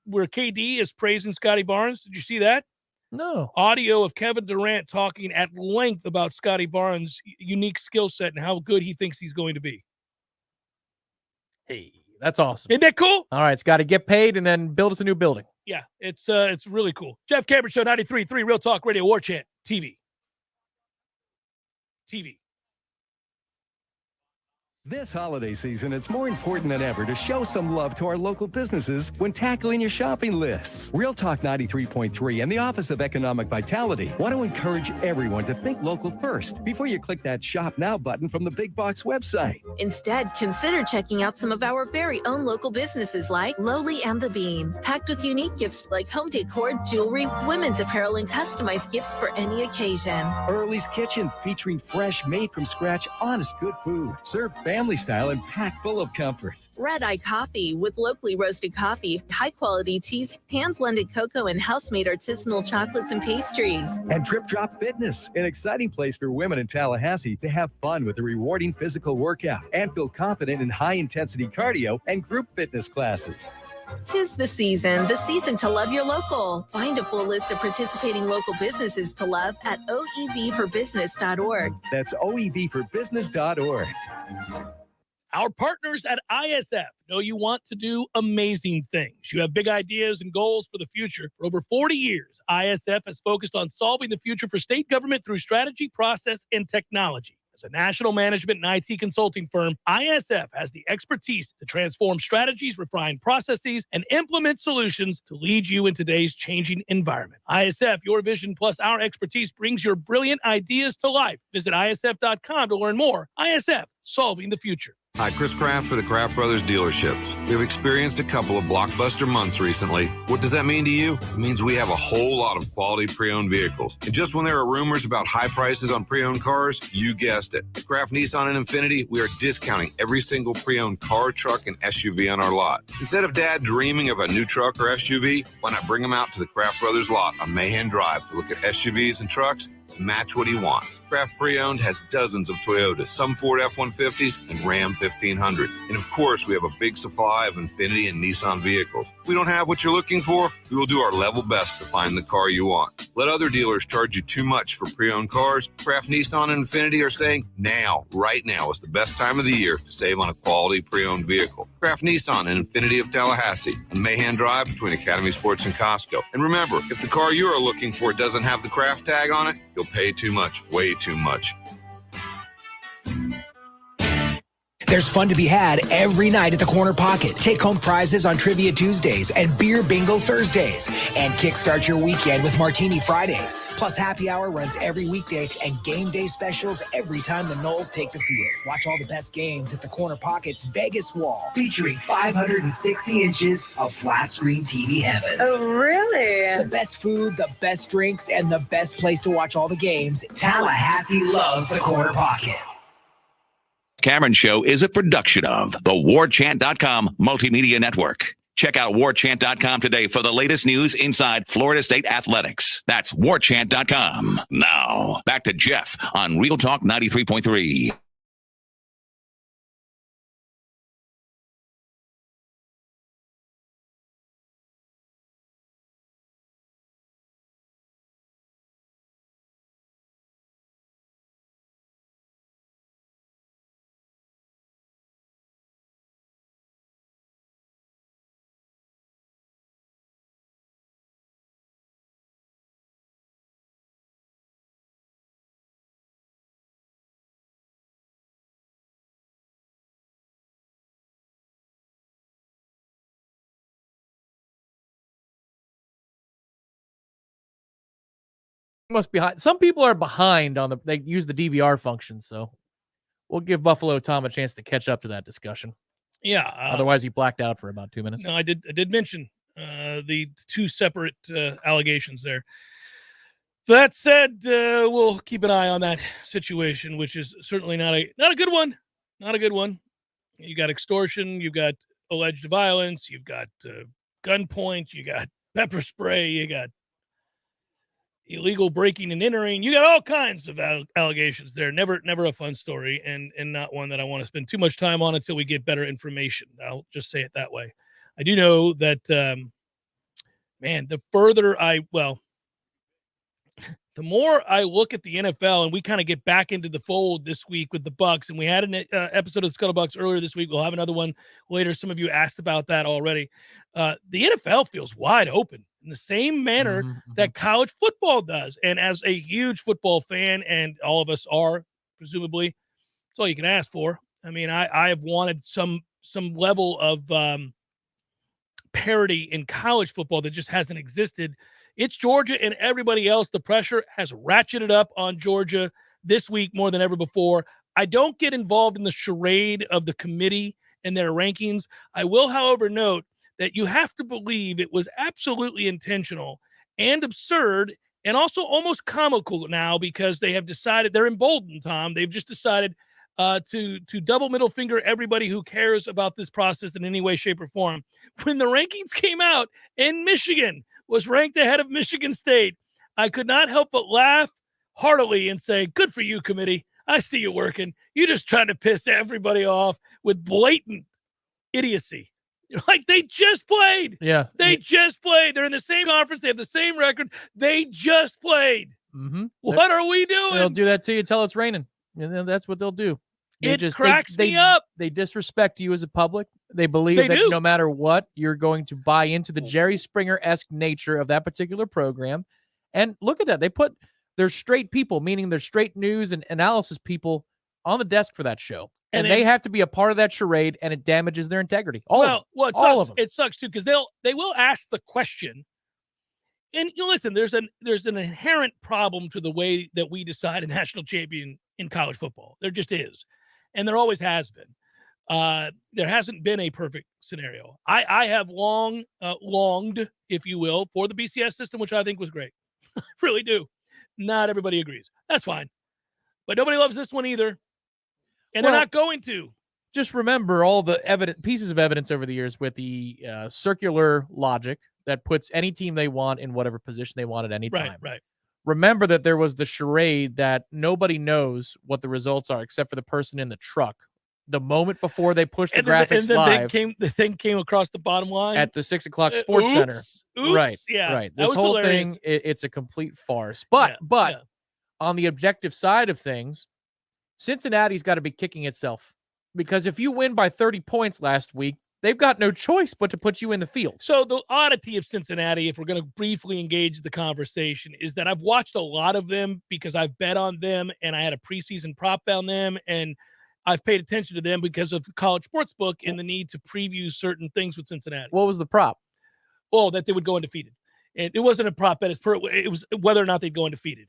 Where KD is praising Scotty Barnes. Did you see that? No. Audio of Kevin Durant talking at length about Scotty Barnes' unique skill set and how good he thinks he's going to be. Hey, that's awesome. Isn't that cool? All right, it's got to get paid and then build us a new building. Yeah, it's really cool. Jeff Cameron Show, 93.3 Real Talk Radio, Warchant TV. This holiday season, it's more important than ever to show some love to our local businesses when tackling your shopping lists. Real Talk 93.3 and the Office of Economic Vitality want to encourage everyone to think local first before you click that Shop Now button from the Big Box website. Instead, consider checking out some of our very own local businesses like Lowly and the Bean, packed with unique gifts like home decor, jewelry, women's apparel, and customized gifts for any occasion. Early's Kitchen, featuring fresh, made from scratch, honest, good food, served family style and packed full of comfort. Red Eye Coffee, with locally roasted coffee, high-quality teas, hand-blended cocoa, and house-made artisanal chocolates and pastries. And Trip Drop Fitness, an exciting place for women in Tallahassee to have fun with a rewarding physical workout and feel confident in high-intensity cardio and group fitness classes. 'Tis the season to love your local. Find a full list of participating local businesses to love at oevforbusiness.org. That's oevforbusiness.org. Our partners at ISF know you want to do amazing things. You have big ideas and goals for the future. For over 40 years, ISF has focused on solving the future for state government through strategy, process, and technology. As a national management and IT consulting firm, ISF has the expertise to transform strategies, refine processes, and implement solutions to lead you in today's changing environment. ISF, your vision plus our expertise brings your brilliant ideas to life. Visit ISF.com to learn more. ISF, solving the future. Hi, Chris Kraft for the Kraft Brothers dealerships. We've experienced a couple of blockbuster months recently. What does that mean to you? It means we have a whole lot of quality pre-owned vehicles. And just when there are rumors about high prices on pre-owned cars, you guessed it. At Kraft Nissan and Infiniti, we are discounting every single pre-owned car, truck, and SUV on our lot. Instead of Dad dreaming of a new truck or SUV, why not bring them out to the Kraft Brothers lot on Mahan Drive to look at SUVs and trucks? Match what he wants. Kraft Pre-Owned has dozens of Toyotas, some Ford F-150s, and Ram 1500s. And of course, we have a big supply of Infiniti and Nissan vehicles. If we don't have what you're looking for, we will do our level best to find the car you want. Let other dealers charge you too much for pre-owned cars. Kraft Nissan and Infiniti are saying right now is the best time of the year to save on a quality pre-owned vehicle. Kraft Nissan and Infiniti of Tallahassee on Mahan Drive between Academy Sports and Costco. And remember, if the car you are looking for doesn't have the Kraft tag on it, you'll pay too much, way too much. There's fun to be had every night at the Corner Pocket. Take home prizes on Trivia Tuesdays and Beer Bingo Thursdays. And kickstart your weekend with Martini Fridays. Plus, happy hour runs every weekday and game day specials every time the Noles take the field. Watch all the best games at the Corner Pocket's Vegas wall, featuring 560 inches of flat screen TV heaven. Oh, really? The best food, the best drinks, and the best place to watch all the games. Tallahassee loves the Corner Pocket. Cameron Show is a production of the Warchant.com Multimedia Network. Check out Warchant.com today for the latest news inside Florida State athletics. That's Warchant.com. Now, back to Jeff on Real Talk 93.3. Must be behind. Some people are behind on they use the DVR function, so we'll give Buffalo Tom a chance to catch up to that discussion. Yeah. Otherwise, he blacked out for about 2 minutes. No, I did mention the two separate allegations there. That said, we'll keep an eye on that situation, which is certainly not a good one. Not a good one. You got extortion, you got alleged violence, you've got gunpoint, you got pepper spray, you got illegal breaking and entering. You got all kinds of allegations there. Never a fun story, and not one that I want to spend too much time on until we get better information. I'll just say it that way. I do know that, the further the more I look at the NFL, and we kind of get back into the fold this week with the Bucs, and we had an episode of Scuttlebucks earlier this week. We'll have another one later. Some of you asked about that already. The NFL feels wide open in the same manner that college football does. And as a huge football fan, and all of us are, presumably, that's all you can ask for. I mean, I have wanted some level of parity in college football that just hasn't existed. It's Georgia and everybody else. The pressure has ratcheted up on Georgia this week more than ever before. I don't get involved in the charade of the committee and their rankings. I will, however, note that you have to believe it was absolutely intentional and absurd, and also almost comical now, because they have decided, they're emboldened, Tom. They've just decided to double middle finger everybody who cares about this process in any way, shape, or form. When the rankings came out and Michigan was ranked ahead of Michigan State, I could not help but laugh heartily and say, good for you, committee. I see you working. You're just trying to piss everybody off with blatant idiocy. Like, they just played. Yeah. They just played. They're in the same conference. They have the same record. They just played. Mm-hmm. What are we doing? They'll do that to you until it's raining. And then that's what they'll do. It cracks me up. They disrespect you as a public. They believe that no matter what, you're going to buy into the Jerry Springer-esque nature of that particular program. And look at that. They put their straight people, meaning their straight news and analysis people, on the desk for that show. And they have to be a part of that charade, and it damages their integrity. All of them. It sucks too, because they will ask the question. And listen, there's an inherent problem to the way that we decide a national champion in college football. There just is, and there always has been. There hasn't been a perfect scenario. I have longed, if you will, for the BCS system, which I think was great. I really do. Not everybody agrees. That's fine, but nobody loves this one either, and they're not going to. Just remember all the pieces of evidence over the years with the circular logic that puts any team they want in whatever position they want at any time. Right. Remember that there was the charade that nobody knows what the results are except for the person in the truck. The moment before they pushed the graphics live, the thing came across the bottom line at the 6 o'clock Sports Center. Oops, right. Yeah, right. This whole thing, it's a complete farce. But on the objective side of things, Cincinnati's got to be kicking itself, because if you win by 30 points last week, they've got no choice but to put you in the field. So the oddity of Cincinnati, if we're going to briefly engage the conversation, is that I've watched a lot of them because I've bet on them, and I had a preseason prop on them, and I've paid attention to them because of the college sports book and the need to preview certain things with Cincinnati. What was the prop? Oh, that they would go undefeated. And it wasn't a prop bet. It was whether or not they'd go undefeated.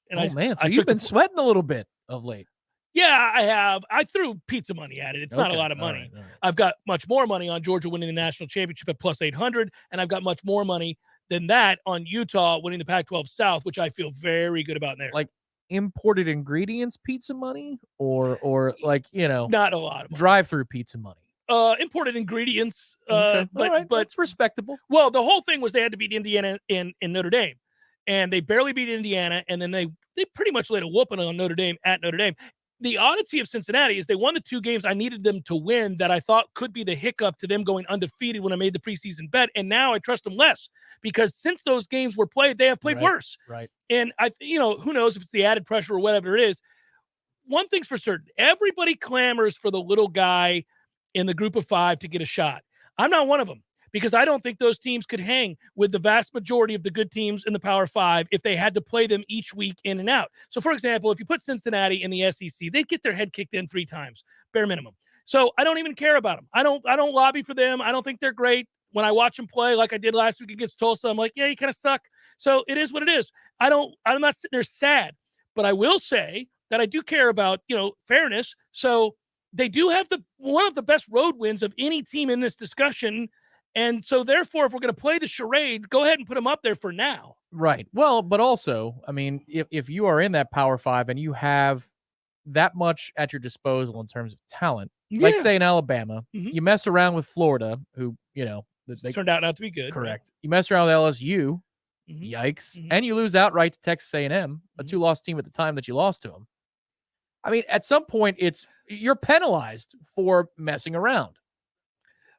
And so you've been sweating a little bit of late. Yeah, I have. I threw pizza money at it. It's not a lot of money. All right. I've got much more money on Georgia winning the national championship at plus 800, and I've got much more money than that on Utah winning the Pac-12 South, which I feel very good about there. Like imported ingredients pizza money, or like, not a lot of money. Drive-through pizza money. Imported ingredients. Okay. But it's respectable. Well, the whole thing was they had to beat Indiana in Notre Dame, and they barely beat Indiana, and then they pretty much laid a whooping on Notre Dame at Notre Dame. The oddity of Cincinnati is they won the two games I needed them to win that I thought could be the hiccup to them going undefeated when I made the preseason bet. And now I trust them less, because since those games were played, they have played worse. Right. And who knows if it's the added pressure or whatever it is. One thing's for certain. Everybody clamors for the little guy in the group of five to get a shot. I'm not one of them, because I don't think those teams could hang with the vast majority of the good teams in the Power Five if they had to play them each week in and out. So, for example, if you put Cincinnati in the SEC, they'd get their head kicked in 3 times, bare minimum. So I don't even care about them. I don't lobby for them. I don't think they're great. When I watch them play, like I did last week against Tulsa, I'm like, yeah, you kind of suck. So it is what it is. I'm not sitting there sad, but I will say that I do care about, fairness. So they do have one of the best road wins of any team in this discussion. And so, therefore, if we're going to play the charade, go ahead and put them up there for now. Right. Well, but also, I mean, if you are in that Power 5 and you have that much at your disposal in terms of talent, like say in Alabama, you mess around with Florida, who, they turned out not to be good. Correct. Right? You mess around with LSU, yikes, and you lose outright to Texas A&M, a 2-loss team at the time that you lost to them. I mean, at some point, you're penalized for messing around.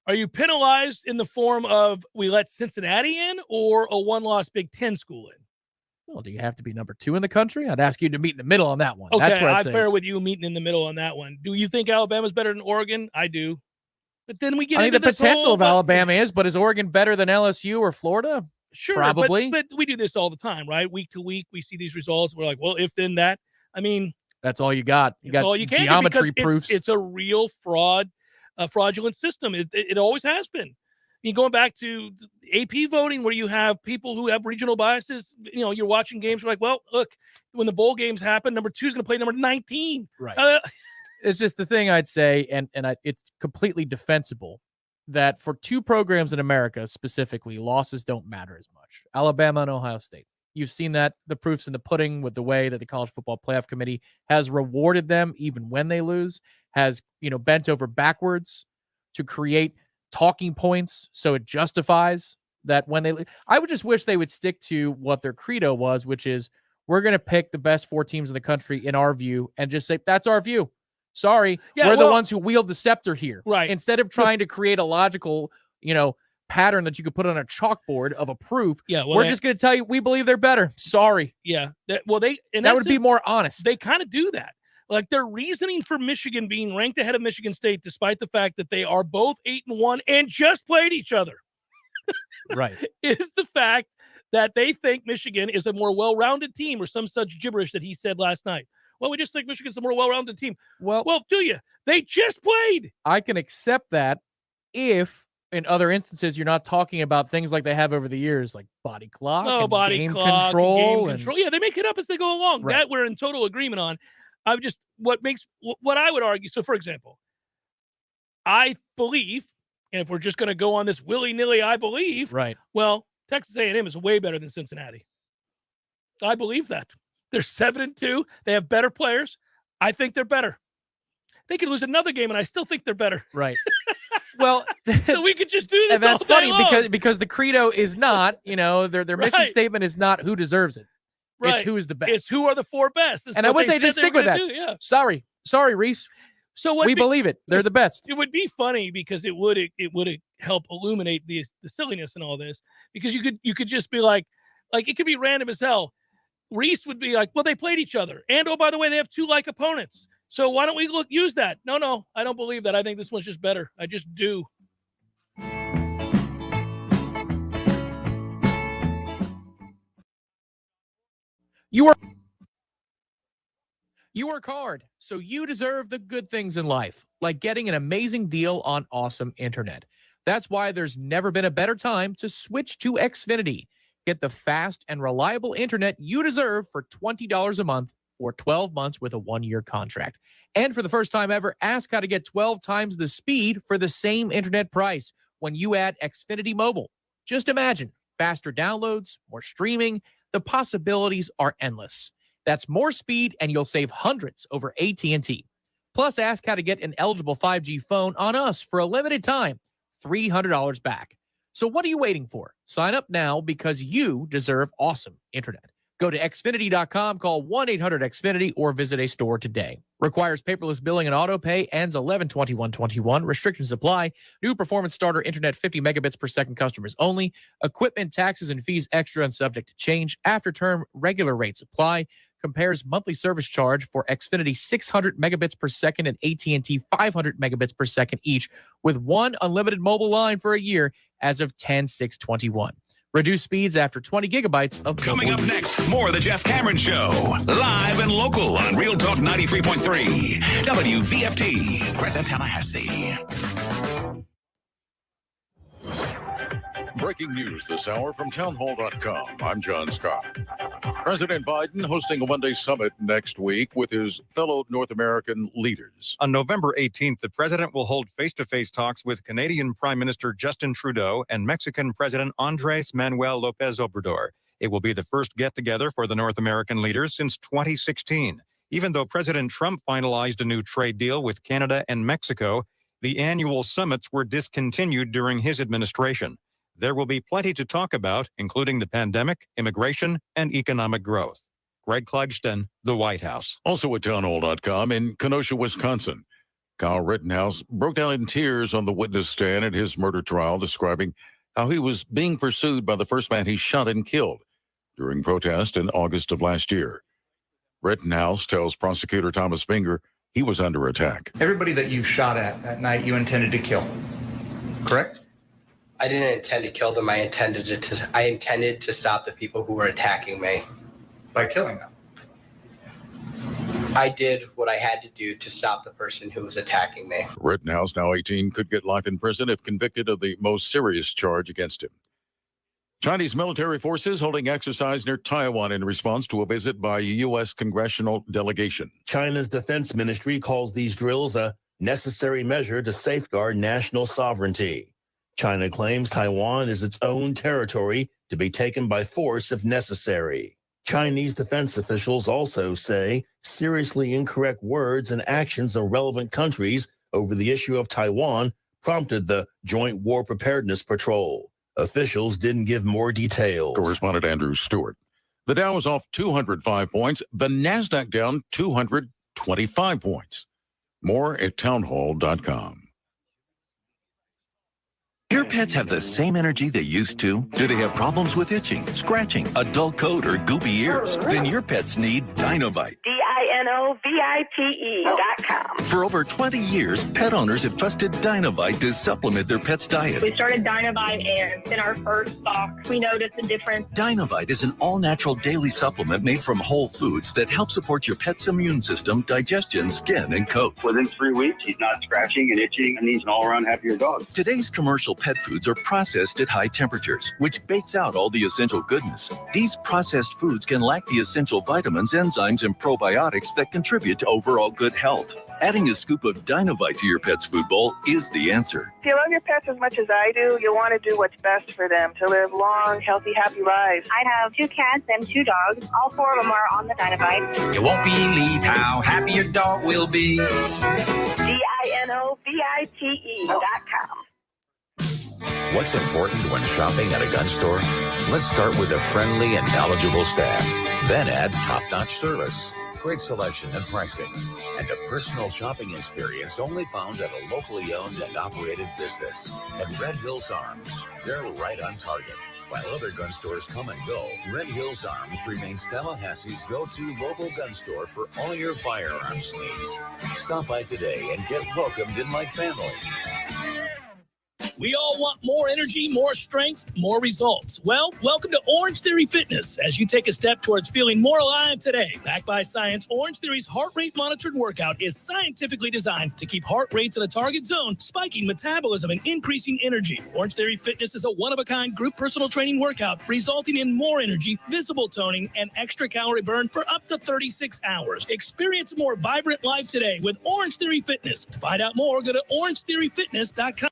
Are you penalized in the form of we let Cincinnati in or a 1-loss Big Ten school in? Well, do you have to be number 2 in the country? I'd ask you to meet in the middle on that one. Okay, That's where I'm fair with you meeting in the middle on that one. Do you think Alabama's better than Oregon? I do. But then we get into the potential of Alabama is, but is Oregon better than LSU or Florida? Sure, probably. But we do this all the time, right? Week to week, we see these results. We're like, well, if then that. I mean, that's all you got. You got all you can geometry proofs. It's a real fraudulent system. It always has been. I mean, going back to AP voting, where you have people who have regional biases, you're watching games. You're like, well, look, when the bowl games happen, number 2 is going to play number 19. Right. It's just the thing I'd say, and it's completely defensible that for 2 programs in America specifically, losses don't matter as much. Alabama and Ohio State. You've seen that, the proof's in the pudding with the way that the College Football Playoff Committee has rewarded them even when they lose, has, bent over backwards to create talking points so it justifies that when they I would just wish they would stick to what their credo was, which is we're going to pick the best 4 teams in the country in our view and just say that's our view. Sorry, we're the ones who wield the scepter here. Right. Instead of trying to create a logical, pattern that you could put on a chalkboard of a proof. We're just going to tell you we believe they're better. Sorry. Yeah. That would be more honest. They kind of do that. Like their reasoning for Michigan being ranked ahead of Michigan State, despite the fact that they are both 8-1 and just played each other, right, is the fact that they think Michigan is a more well-rounded team, or some such gibberish that he said last night. Well, we just think Michigan's a more well-rounded team. Well, do you? They just played. I can accept that if, in other instances, you're not talking about things like they have over the years, like body clock, game control. Yeah, they make it up as they go along. Right. That we're in total agreement on. What I would argue. So, for example, I believe, and if we're just going to go on this willy-nilly, I believe, right. Well, Texas A&M is way better than Cincinnati. I believe that. They're 7-2. They have better players. I think they're better. They could lose another game, and I still think they're better. Right. Well, so we could just do this. And that's all day funny long. because the credo is not, their mission statement is not who deserves it. Right. It's who is the best. It's who are the 4 best. And I would say just stick with that. Yeah. Sorry, Reese. So we believe it. They're the best. It would be funny because it would help illuminate the silliness and all this, because you could just be like it could be random as hell. Reese would be like, well, they played each other, and oh, by the way, they have 2 like opponents. So why don't we use that? No, I don't believe that. I think this one's just better. I just do. You work hard, so you deserve the good things in life, like getting an amazing deal on awesome internet. That's why there's never been a better time to switch to Xfinity. Get the fast and reliable internet you deserve for $20 a month for 12 months with a 1-year contract. And for the first time ever, ask how to get 12 times the speed for the same internet price when you add Xfinity Mobile. Just imagine faster downloads, more streaming. The possibilities are endless. That's more speed, and you'll save hundreds over AT&T. Plus, ask how to get an eligible 5G phone on us for a limited time, $300 back. So what are you waiting for? Sign up now because you deserve awesome internet. Go to Xfinity.com, call 1-800-XFINITY, or visit a store today. Requires paperless billing and auto pay. Ends 11/21/21. Restrictions apply. New performance starter internet 50 megabits per second customers only. Equipment, taxes, and fees extra and subject to change. After term, regular rates apply. Compares monthly service charge for Xfinity 600 megabits per second and AT&T 500 megabits per second each, with 1 unlimited mobile line for a year as of 10/6/21. Reduced speeds after 20 gigabytes of Coming up next, more of the Jeff Cameron Show. Live and local on Real Talk 93.3. WVFT. Gretna, Tallahassee. Breaking news this hour from townhall.com. I'm John Scott. President Biden hosting a one-day summit next week with his fellow North American leaders. On November 18th, the president will hold face-to-face talks with Canadian Prime Minister Justin Trudeau and Mexican President Andrés Manuel López Obrador. It will be the first get-together for the North American leaders since 2016. Even though President Trump finalized a new trade deal with Canada and Mexico, the annual summits were discontinued during his administration. There will be plenty to talk about, including the pandemic, immigration, and economic growth. Greg Clugston, the White House. Also at townhall.com in Kenosha, Wisconsin. Kyle Rittenhouse broke down in tears on the witness stand at his murder trial, describing how he was being pursued by the first man he shot and killed during protest in August of last year. Rittenhouse tells prosecutor Thomas Binger he was under attack. Everybody that you shot at that night, you intended to kill, correct? I didn't intend to kill them. I intended to stop the people who were attacking me. By killing them? I did what I had to do to stop the person who was attacking me. Rittenhouse, now 18, could get life in prison if convicted of the most serious charge against him. Chinese military forces holding exercise near Taiwan in response to a visit by a U.S. congressional delegation. China's defense ministry calls these drills a necessary measure to safeguard national sovereignty. China claims Taiwan is its own territory to be taken by force if necessary. Chinese defense officials also say seriously incorrect words and actions of relevant countries over the issue of Taiwan prompted the Joint War Preparedness Patrol. Officials didn't give more details. Correspondent Andrew Stewart. The Dow is off 205 points. The NASDAQ down 225 points. More at townhall.com. Your pets have the same energy they used to? Do they have problems with itching, scratching, a dull coat, or goopy ears? Then your pets need Dinovite. DINOVITE.com. For over 20 years, pet owners have trusted Dinovite to supplement their pet's diet. We started Dinovite, and in our first stock, we noticed a difference. Dinovite is an all-natural daily supplement made from whole foods that help support your pet's immune system, digestion, skin, and coat. Within 3 weeks, he's not scratching and itching, and he's an all-around happier dog. Today's commercial pet foods are processed at high temperatures, which bakes out all the essential goodness. These processed foods can lack the essential vitamins, enzymes, and probiotics that contribute to overall good health. Adding a scoop of Dinovite to your pet's food bowl is the answer. If you love your pets as much as I do, you'll want to do what's best for them to live long, healthy, happy lives. I have 2 cats and 2 dogs. All 4 of them are on the Dinovite. You won't believe how happy your dog will be. DINOVITE.com. What's important when shopping at a gun store? Let's start with a friendly and knowledgeable staff. Then add top-notch service, great selection and pricing, and a personal shopping experience only found at a locally owned and operated business. And Red Hills Arms, they're right on target. While other gun stores come and go, Red Hills Arms remains Tallahassee's go-to local gun store for all your firearms needs. Stop by today and get welcomed in like family. We all want more energy, more strength, more results. Well, welcome to Orange Theory Fitness as you take a step towards feeling more alive today. Backed by science, Orange Theory's heart rate monitored workout is scientifically designed to keep heart rates in a target zone, spiking metabolism and increasing energy. Orange Theory Fitness is a one-of-a-kind group personal training workout resulting in more energy, visible toning, and extra calorie burn for up to 36 hours. Experience a more vibrant life today with Orange Theory Fitness. To find out more, go to orangetheoryfitness.com.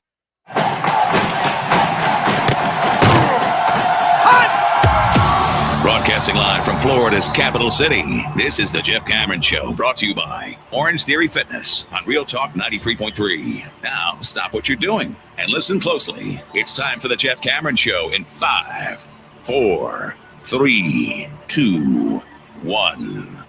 Broadcasting live from Florida's capital city, this is the Jeff Cameron Show, brought to you by Orange Theory Fitness on Real Talk 93.3. Now, stop what you're doing and listen closely. It's time for the Jeff Cameron Show in 5, 4, 3, 2, 1.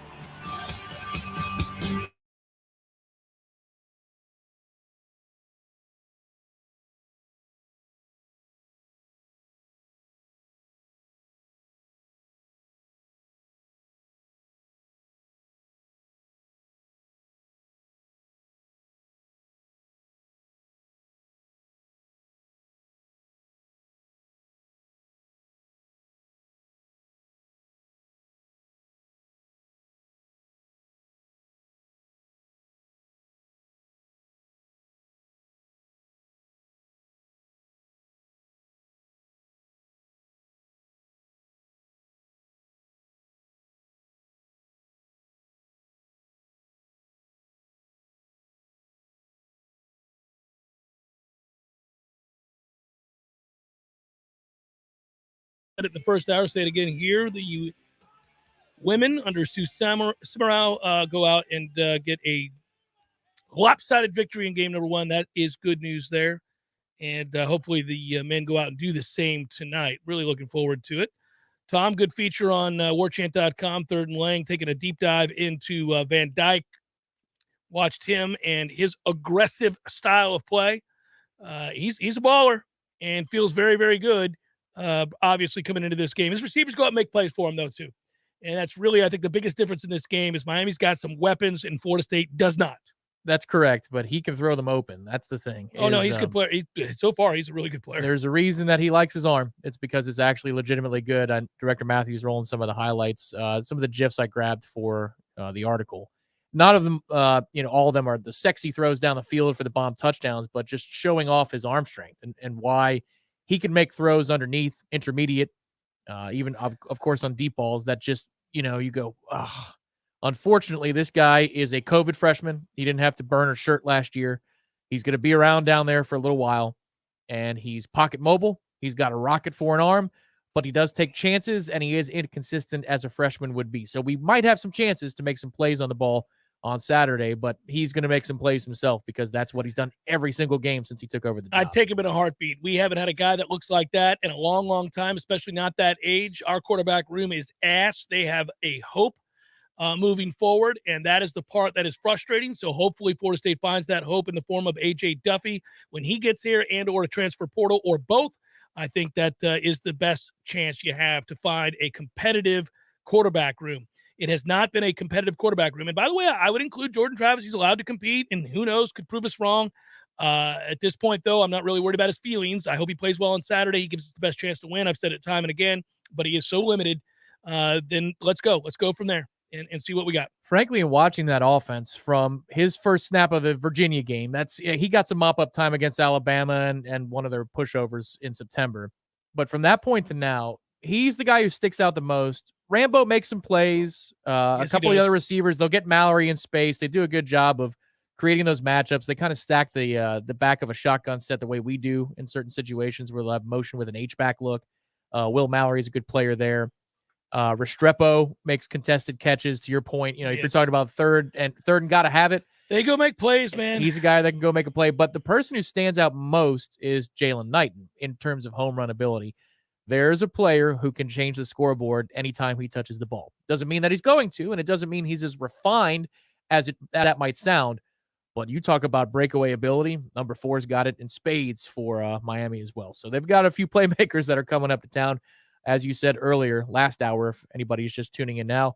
said it in the first hour. Say it again here. The women under Sue Seminoles go out and get a lopsided victory in game number 1. That is good news there. And hopefully the men go out and do the same tonight. Really looking forward to it. Tom, good feature on Warchant.com, Third and Lang, taking a deep dive into Van Dyke. Watched him and his aggressive style of play. He's a baller and feels very, very good, obviously, coming into this game. His receivers go out and make plays for him, though, too. And that's really, I think, the biggest difference in this game is Miami's got some weapons and Florida State does not. That's correct, but he can throw them open. That's the thing. Oh, no, he's a good player. So far, he's a really good player. There's a reason that he likes his arm. It's because it's actually legitimately good. Director Matthews rolling some of the highlights, some of the GIFs I grabbed for the article. None of them, all of them are the sexy throws down the field for the bomb touchdowns, but just showing off his arm strength and why he can make throws underneath, intermediate, even, of course, on deep balls that just, you go, ugh. Unfortunately, this guy is a COVID freshman. He didn't have to burn a shirt last year. He's going to be around down there for a little while, and he's pocket mobile. He's got a rocket for an arm, but he does take chances, and he is inconsistent as a freshman would be. So we might have some chances to make some plays on the ball on Saturday, but he's going to make some plays himself because that's what he's done every single game since he took over the job. I'd take him in a heartbeat. We haven't had a guy that looks like that in a long, long time, especially not that age. Our quarterback room is ass. They have a hope moving forward, and that is the part that is frustrating. So hopefully Florida State finds that hope in the form of A.J. Duffy when he gets here and or a transfer portal or both. I think that is the best chance you have to find a competitive quarterback room. It has not been a competitive quarterback room. And by the way, I would include Jordan Travis. He's allowed to compete, and who knows, could prove us wrong. At this point, though, I'm not really worried about his feelings. I hope he plays well on Saturday. He gives us the best chance to win. I've said it time and again, but he is so limited. Then let's go. Let's go from there. And see what we got. Frankly, in watching that offense from his first snap of the Virginia game, he got some mop-up time against Alabama and one of their pushovers in September. But from that point to now, he's the guy who sticks out the most. Rambo makes some plays. A couple of the other receivers, they'll get Mallory in space. They do a good job of creating those matchups. They kind of stack the back of a shotgun set the way we do in certain situations where they'll have motion with an H-back look. Will Mallory is a good player there. Restrepo makes contested catches. To your point, if you're talking about third and gotta have it, they go make plays, man. He's a guy that can go make a play. But the person who stands out most is Jalen Knighton in terms of home run ability. There's a player who can change the scoreboard anytime he touches the ball. Doesn't mean that he's going to, and it doesn't mean he's as refined as that might sound. But you talk about breakaway ability. Number 4's got it in spades for Miami as well. So they've got a few playmakers that are coming up to town. As you said earlier, last hour, if anybody's just tuning in now,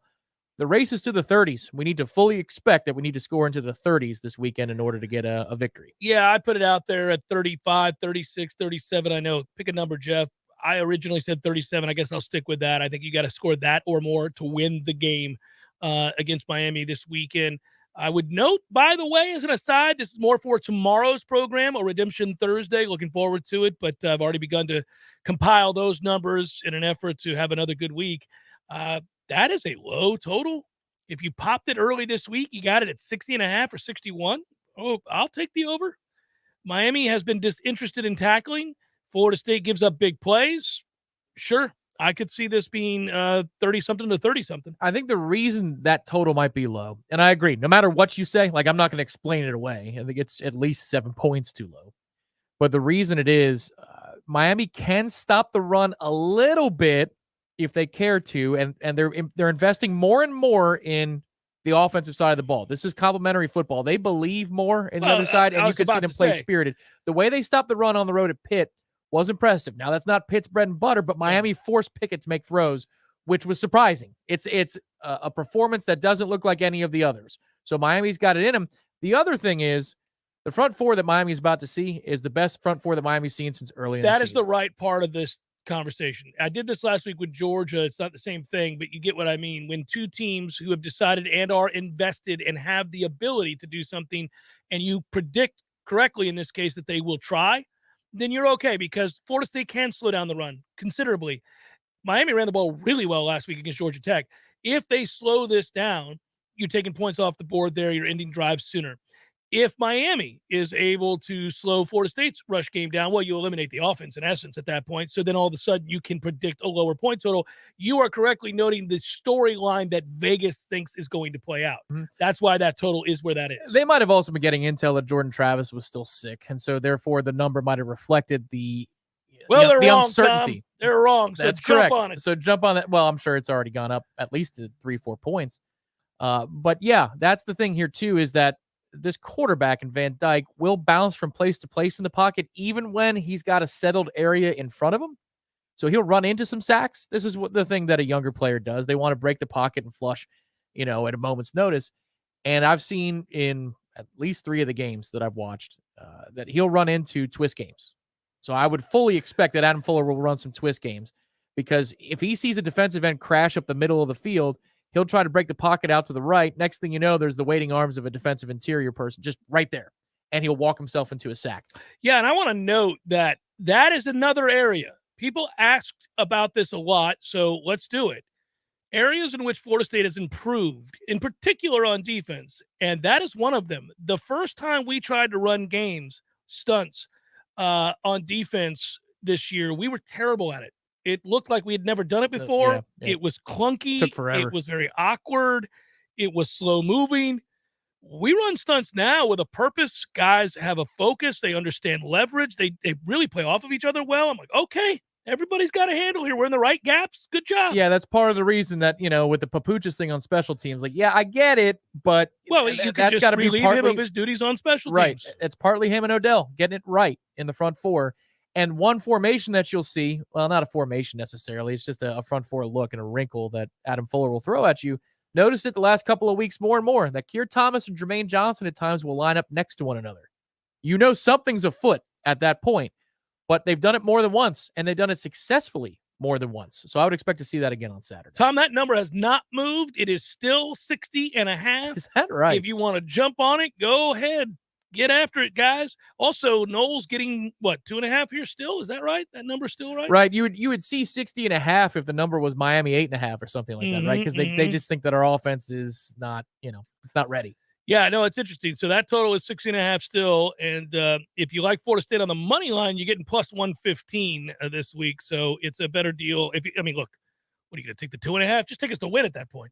the race is to the 30s. We need to fully expect that we need to score into the 30s this weekend in order to get a victory. Yeah, I put it out there at 35, 36, 37. I know. Pick a number, Jeff. I originally said 37. I guess I'll stick with that. I think you got to score that or more to win the game against Miami this weekend. I would note, by the way, as an aside, this is more for tomorrow's program, a Redemption Thursday. Looking forward to it, but I've already begun to compile those numbers in an effort to have another good week. That is a low total. If you popped it early this week, you got it at 60.5 or 61. Oh, I'll take the over. Miami has been disinterested in tackling. Florida State gives up big plays. Sure. I could see this being 30-something to 30-something. I think the reason that total might be low, and I agree, no matter what you say, I'm not going to explain it away. I think it's at least 7 points too low. But the reason it is, Miami can stop the run a little bit if they care to, and they're investing more and more in the offensive side of the ball. This is complementary football. They believe more in the other side, and you can see them play spirited. The way they stopped the run on the road at Pitt was impressive. Now, that's not Pitt's bread and butter, but Miami forced Pickett to make throws, which was surprising. It's a performance that doesn't look like any of the others. So Miami's got it in them. The other thing is, the front four that Miami's about to see is the best front four that Miami's seen since early in the season. That is the right part of this conversation. I did this last week with Georgia. It's not the same thing, but you get what I mean. When two teams who have decided and are invested and have the ability to do something, and you predict correctly in this case that they will try, then you're okay, because Florida State can slow down the run considerably. Miami ran the ball really well last week against Georgia Tech. If they slow this down, you're taking points off the board there. You're ending drives sooner. if Miami is able to slow Florida State's rush game down, well, you eliminate the offense in essence at that point. So then all of a sudden you can predict a lower point total. You are correctly noting the storyline that Vegas thinks is going to play out. Mm-hmm. That's why that total is where that is. They might have also been getting intel that Jordan Travis was still sick, and so therefore the number might have reflected the they're wrong, uncertainty. Tom. They're wrong. So That's jump correct. on it. So jump on that. Well, I'm sure it's already gone up at least to 3-4 points. But yeah, that's the thing here too, is that this quarterback in Van Dyke will bounce from place to place in the pocket, even when he's got a settled area in front of him. So he'll run into some sacks. This is what the thing that a younger player does. They want to break the pocket and flush, at a moment's notice. And I've seen in at least 3 of the games that I've watched that he'll run into twist games. So I would fully expect that Adam Fuller will run some twist games, because if he sees a defensive end crash up the middle of the field, he'll try to break the pocket out to the right. Next thing you know, there's the waiting arms of a defensive interior person just right there, and he'll walk himself into a sack. Yeah, and I want to note that is another area. People asked about this a lot, so let's do it. Areas in which Florida State has improved, in particular on defense, and that is one of them. The first time we tried to run stunts on defense this year, we were terrible at it. It looked like we had never done it before. Yeah. It was clunky. Took forever. It was very awkward. It was slow moving. We run stunts now with a purpose. Guys have a focus. They understand leverage. They really play off of each other well. I'm like, okay, everybody's got a handle here. We're in the right gaps. Good job. Yeah, that's part of the reason that, with the Papuchas thing on special teams, I get it, but you could just relieve him of his duties on special teams. Right. It's partly him and Odell getting it right in the front four. And one formation that you'll see, well, not a formation necessarily, it's just a front four look and a wrinkle that Adam Fuller will throw at you. Notice it the last couple of weeks more and more that Keir Thomas and Jermaine Johnson at times will line up next to one another. Something's afoot at that point, but they've done it more than once, and they've done it successfully more than once. So I would expect to see that again on Saturday. Tom, that number has not moved. It is still 60.5. Is that right? If you want to jump on it, go ahead. Get after it, guys. Also, Noles getting, 2.5 here still? Is that right? That number's still right? Right. You would see 60.5 if the number was Miami 8.5 or something like that, right? Because they just think that our offense is not, it's not ready. Yeah, no, it's interesting. So that total is 60.5 still. And if you like Florida State on the money line, you're getting plus 115 this week. So it's a better deal. Look, what are you going to take the 2.5? Just take us to win at that point.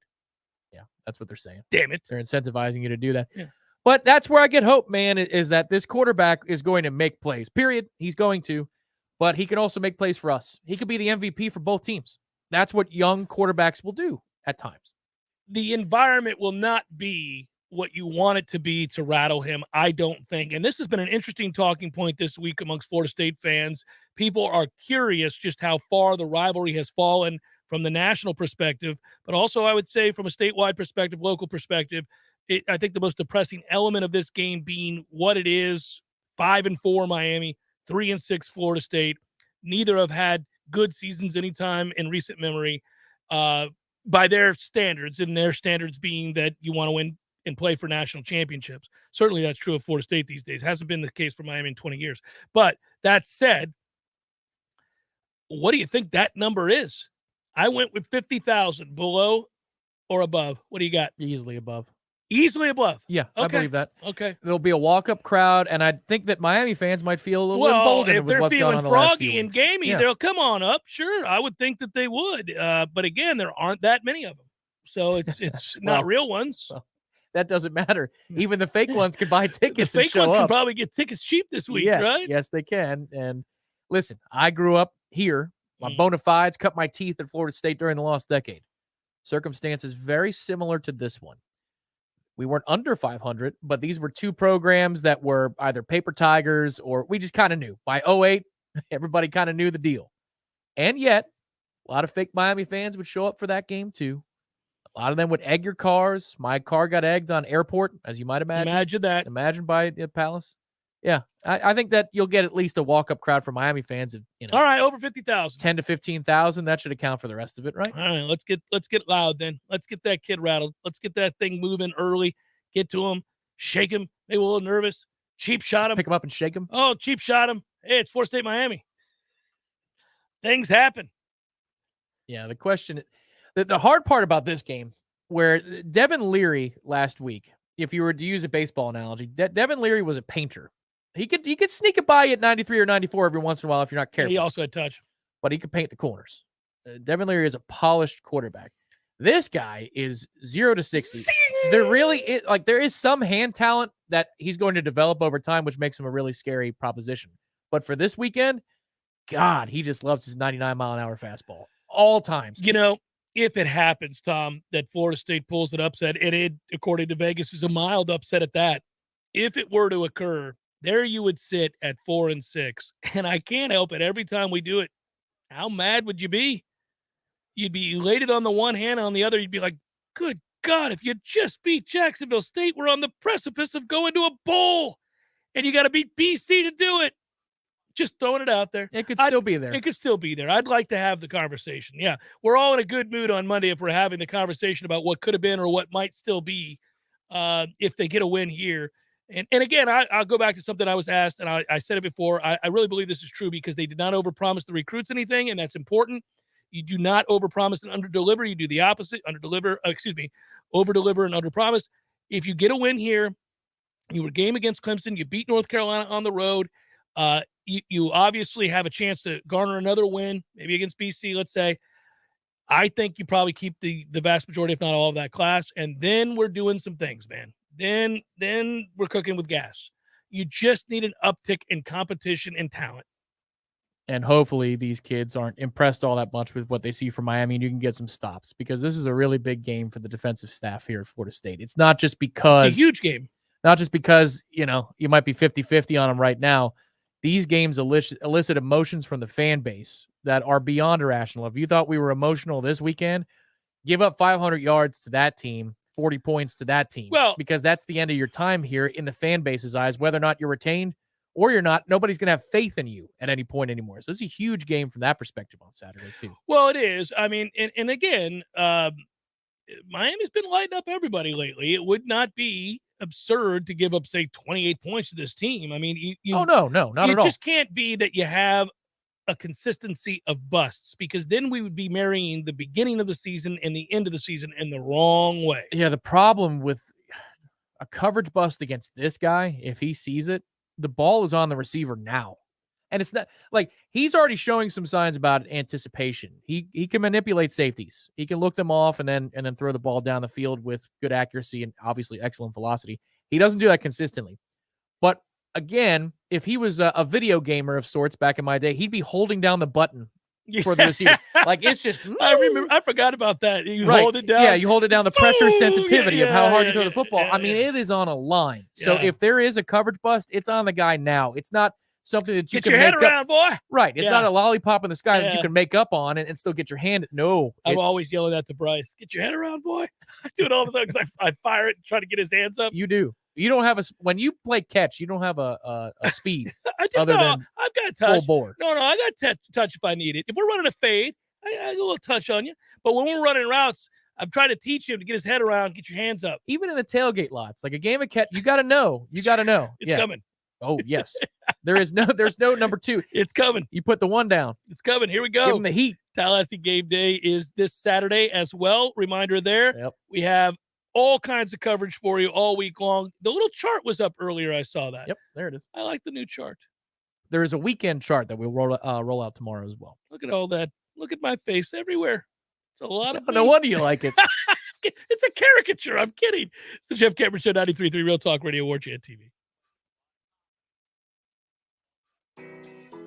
Yeah, that's what they're saying. Damn it. They're incentivizing you to do that. Yeah. But that's where I get hope, man, is that this quarterback is going to make plays, period. He's going to, but he can also make plays for us. He could be the MVP for both teams. That's what young quarterbacks will do at times. The environment will not be what you want it to be to rattle him, I don't think. And this has been an interesting talking point this week amongst Florida State fans. People are curious just how far the rivalry has fallen from the national perspective, but also I would say from a statewide perspective, local perspective. I think the most depressing element of this game being what it is: 5-4 Miami, 3-6 Florida State. Neither have had good seasons anytime in recent memory by their standards, and their standards being that you want to win and play for national championships. Certainly that's true of Florida State these days. Hasn't been the case for Miami in 20 years. But that said, what do you think that number is? I went with 50,000, below or above. What do you got? Easily above. Easily above. Yeah, okay. I believe that. Okay. There'll be a walk-up crowd, and I think that Miami fans might feel a little emboldened if with they're what's feeling gone on the last froggy few and weeks. gamey, Yeah. they'll come on up. Sure, I would think that they would. But again, there aren't that many of them. So it's not real ones. Well, that doesn't matter. Even the fake ones can buy tickets The and fake show ones up. can probably get tickets cheap this week, yes, right? Yes, they can. And listen, I grew up here. My bona fides cut my teeth at Florida State during the lost decade. Circumstances very similar to this one. We weren't under 500, but these were two programs that were either paper tigers or we just kind of knew. By 2008, everybody kind of knew the deal. And yet, a lot of fake Miami fans would show up for that game too. A lot of them would egg your cars. My car got egged on airport, as you might imagine. Imagine that. Imagine by the Palace. Yeah, I think that you'll get at least a walk-up crowd for Miami fans of, All right, over 50,000. 10 to 15,000. That should account for the rest of it, right? All right, let's get loud then. Let's get that kid rattled. Let's get that thing moving early. Get to him, shake him. Maybe a little nervous. Cheap shot him. Pick him up and shake him. Oh, cheap shot him. Hey, it's Florida State Miami. Things happen. Yeah, the question, the hard part about this game, where Devin Leary last week if you were to use a baseball analogy, Devin Leary was a painter. He could sneak it by you at 93 or 94 every once in a while if you're not careful. He also had touch. But he could paint the corners. Devin Leary is a polished quarterback. This guy is 0 to 60. There really is, there is some hand talent that he's going to develop over time, which makes him a really scary proposition. But for this weekend, God, he just loves his 99-mile-an-hour fastball all times. If it happens, Tom, that Florida State pulls an upset, and it, according to Vegas, is a mild upset at that. If it were to occur, there you would sit at 4-6. And I can't help it. Every time we do it, how mad would you be? You'd be elated on the one hand, and on the other, you'd be like, good God, if you just beat Jacksonville State, we're on the precipice of going to a bowl, and you got to beat BC to do it. Just throwing it out there. It could still be there. It could still be there. I'd like to have the conversation. Yeah, we're all in a good mood on Monday if we're having the conversation about what could have been or what might still be if they get a win here. And again, I'll go back to something I was asked, and I said it before. I really believe this is true because they did not overpromise the recruits anything, and that's important. You do not overpromise and underdeliver. You do the opposite, overdeliver and underpromise. If you get a win here, you were game against Clemson, you beat North Carolina on the road, you obviously have a chance to garner another win, maybe against BC, let's say. I think you probably keep the vast majority, if not all of that class, and then we're doing some things, man. Then we're cooking with gas. You just need an uptick in competition and talent. And hopefully these kids aren't impressed all that much with what they see from Miami, and you can get some stops because this is a really big game for the defensive staff here at Florida State. It's not just because it's a huge game. Not just because, you might be 50-50 on them right now. These games elicit emotions from the fan base that are beyond irrational. If you thought we were emotional this weekend, give up 500 yards to that team, 40 points to that team. Well, because that's the end of your time here in the fan base's eyes, whether or not you're retained or you're not. Nobody's going to have faith in you at any point anymore. So it's a huge game from that perspective on Saturday too. Well, it is. I mean, and again, Miami's been lighting up everybody lately. It would not be absurd to give up, say, 28 points to this team. I mean, no, not at all. It just can't be that you have a consistency of busts, because then we would be marrying the beginning of the season and the end of the season in the wrong way. Yeah, the problem with a coverage bust against this guy, if he sees it, the ball is on the receiver now. And it's not like he's already showing some signs about anticipation. He can manipulate safeties. He can look them off and then throw the ball down the field with good accuracy and obviously excellent velocity. He doesn't do that consistently. But again, if he was a video gamer of sorts back in my day, he'd be holding down the button for the receiver. Like it's just I forgot about that. You hold it down. Yeah, you hold it down. The pressure sensitivity of how hard you throw the football. I mean, it is on a line. So if there is a coverage bust, it's on the guy now. It's not something that you get can your head make around, up. boy. Right. It's not a lollipop in the sky that you can make up on and still get your hand. No. I'm always yelling that to Bryce. Get your head around, boy. I do it all the time because I fire it and try to get his hands up. You do. You don't have when you play catch, you don't have a speed. I do. Other than I've got touch. full bore. No, I got touch if I need it. If we're running a fade, I got a little touch on you. But when we're running routes, I'm trying to teach him to get his head around, get your hands up. Even in the tailgate lots, like a game of catch, you got to know. You got to know. It's coming. Oh, yes. There's no number two. It's coming. You put the one down. It's coming. Here we go. Give him the heat. Tallahassee Game Day is this Saturday as well. Reminder there. Yep. We have all kinds of coverage for you all week long. The little chart was up earlier. I saw that. Yep, there it is. I like the new chart. There is a weekend chart that we'll roll out tomorrow as well. Look at all that. Look at my face everywhere. It's a lot of no wonder you like it. It's a caricature. I'm kidding. It's the Jeff Cameron Show, 93.3 Real Talk Radio, Warchant TV.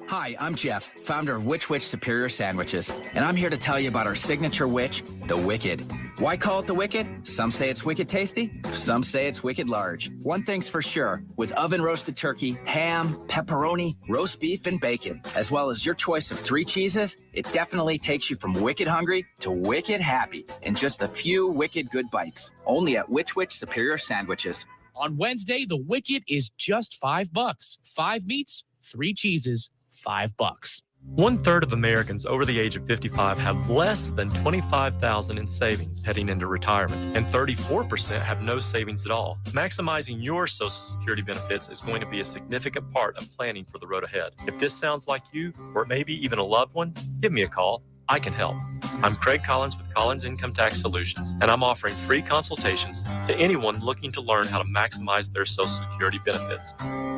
Hi, I'm Jeff, founder of Which Superior Sandwiches, and I'm here to tell you about our signature witch, the Wicked. Why call it the Wicked? Some say it's wicked tasty, some say it's wicked large. One thing's for sure, with oven-roasted turkey, ham, pepperoni, roast beef, and bacon, as well as your choice of 3 cheeses, it definitely takes you from wicked hungry to wicked happy in just a few wicked good bites. Only at Which Superior Sandwiches. On Wednesday, the Wicked is just $5. 5 meats, 3 cheeses, $5. 1/3 of Americans over the age of 55 have less than $25,000 in savings heading into retirement, and 34% have no savings at all. Maximizing your Social Security benefits is going to be a significant part of planning for the road ahead. If this sounds like you, or maybe even a loved one, give me a call. I can help. I'm Craig Collins with Collins Income Tax Solutions, and I'm offering free consultations to anyone looking to learn how to maximize their Social Security benefits.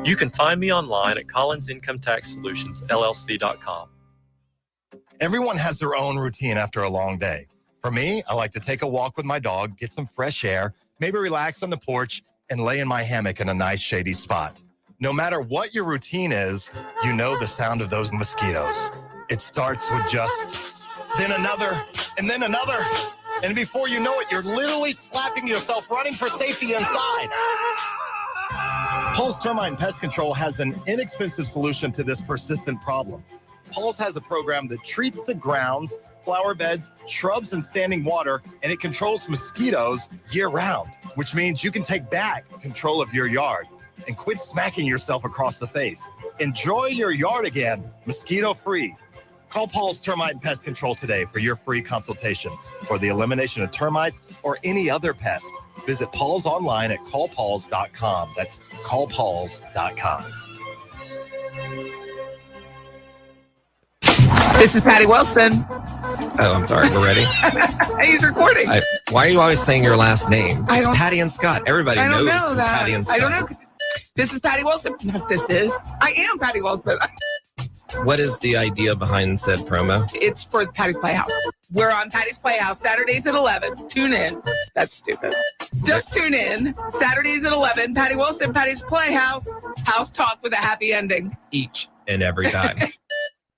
You can find me online at collinsincometexsolutionsllc.com. Everyone has their own routine after a long day. For me, I like to take a walk with my dog, get some fresh air, maybe relax on the porch, and lay in my hammock in a nice shady spot. No matter what your routine is, you know the sound of those mosquitoes. It starts with just, then another, and then another. And before you know it, you're literally slapping yourself, running for safety inside. Paul's Termite and Pest Control has an inexpensive solution to this persistent problem. Paul's has a program that treats the grounds, flower beds, shrubs, and standing water, and it controls mosquitoes year-round, which means you can take back control of your yard and quit smacking yourself across the face. Enjoy your yard again, mosquito-free. Call Paul's Termite and Pest Control today for your free consultation for the elimination of termites or any other pest. Visit Paul's online at callpauls.com. That's callpauls.com. This is Patty Wilson. Oh, I'm sorry. We're ready. He's recording. Why are you always saying your last name? I It's don't- Patty and Scott. Everybody I don't knows know who that. Patty and Scott. I don't know. 'Cause this is Patty Wilson. No, this is. I am Patty Wilson. What is the idea behind said promo? It's for Patty's Playhouse. We're on Patty's Playhouse Saturdays at 11. Tune in. That's stupid. Just tune in. Saturdays at 11. Patty Wilson, Patty's Playhouse. House talk with a happy ending. Each and every time.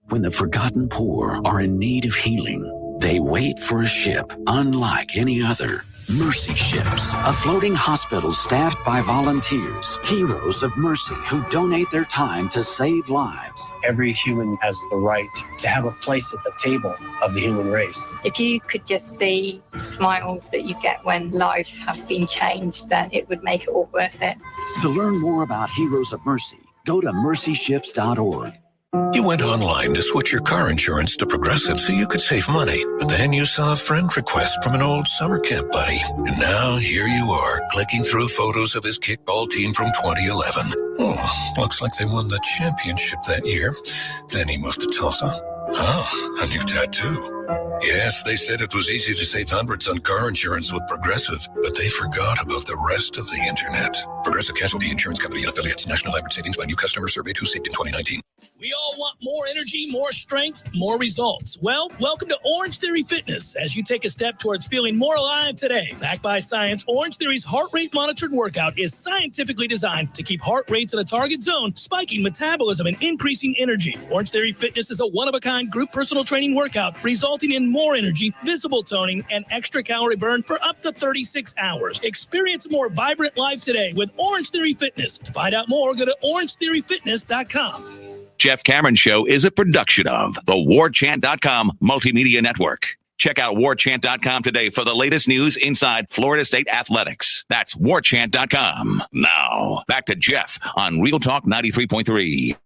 When the forgotten poor are in need of healing, they wait for a ship unlike any other. Mercy Ships, a floating hospital staffed by volunteers, heroes of mercy who donate their time to save lives. Every human has the right to have a place at the table of the human race. If you could just see the smiles that you get when lives have been changed, then it would make it all worth it. To learn more about Heroes of Mercy, go to mercyships.org. You went online to switch your car insurance to Progressive so you could save money, but then you saw a friend request from an old summer camp buddy. And now here you are, clicking through photos of his kickball team from 2011. Oh, looks like they won the championship that year. Then he moved to Tulsa. Oh, a new tattoo. Yes, they said it was easy to save hundreds on car insurance with Progressive, but they forgot about the rest of the internet. Progressive Casualty Insurance Company and affiliates. National average savings by new customer surveyed who saved in 2019. We all want more energy, more strength, more results. Well, welcome to Orange Theory Fitness as you take a step towards feeling more alive today. Backed by science, Orange Theory's heart rate monitored workout is scientifically designed to keep heart rates in a target zone, spiking metabolism and increasing energy. Orange Theory Fitness is a one-of-a-kind group personal training workout resulting in more energy, visible toning, and extra calorie burn for up to 36 hours. Experience a more vibrant life today with Orange Theory Fitness. To find out more, go to orangetheoryfitness.com. Jeff Cameron Show is a production of the Warchant.com Multimedia Network. Check out Warchant.com today for the latest news inside Florida State athletics. That's Warchant.com. Now, back to Jeff on Real Talk 93.3.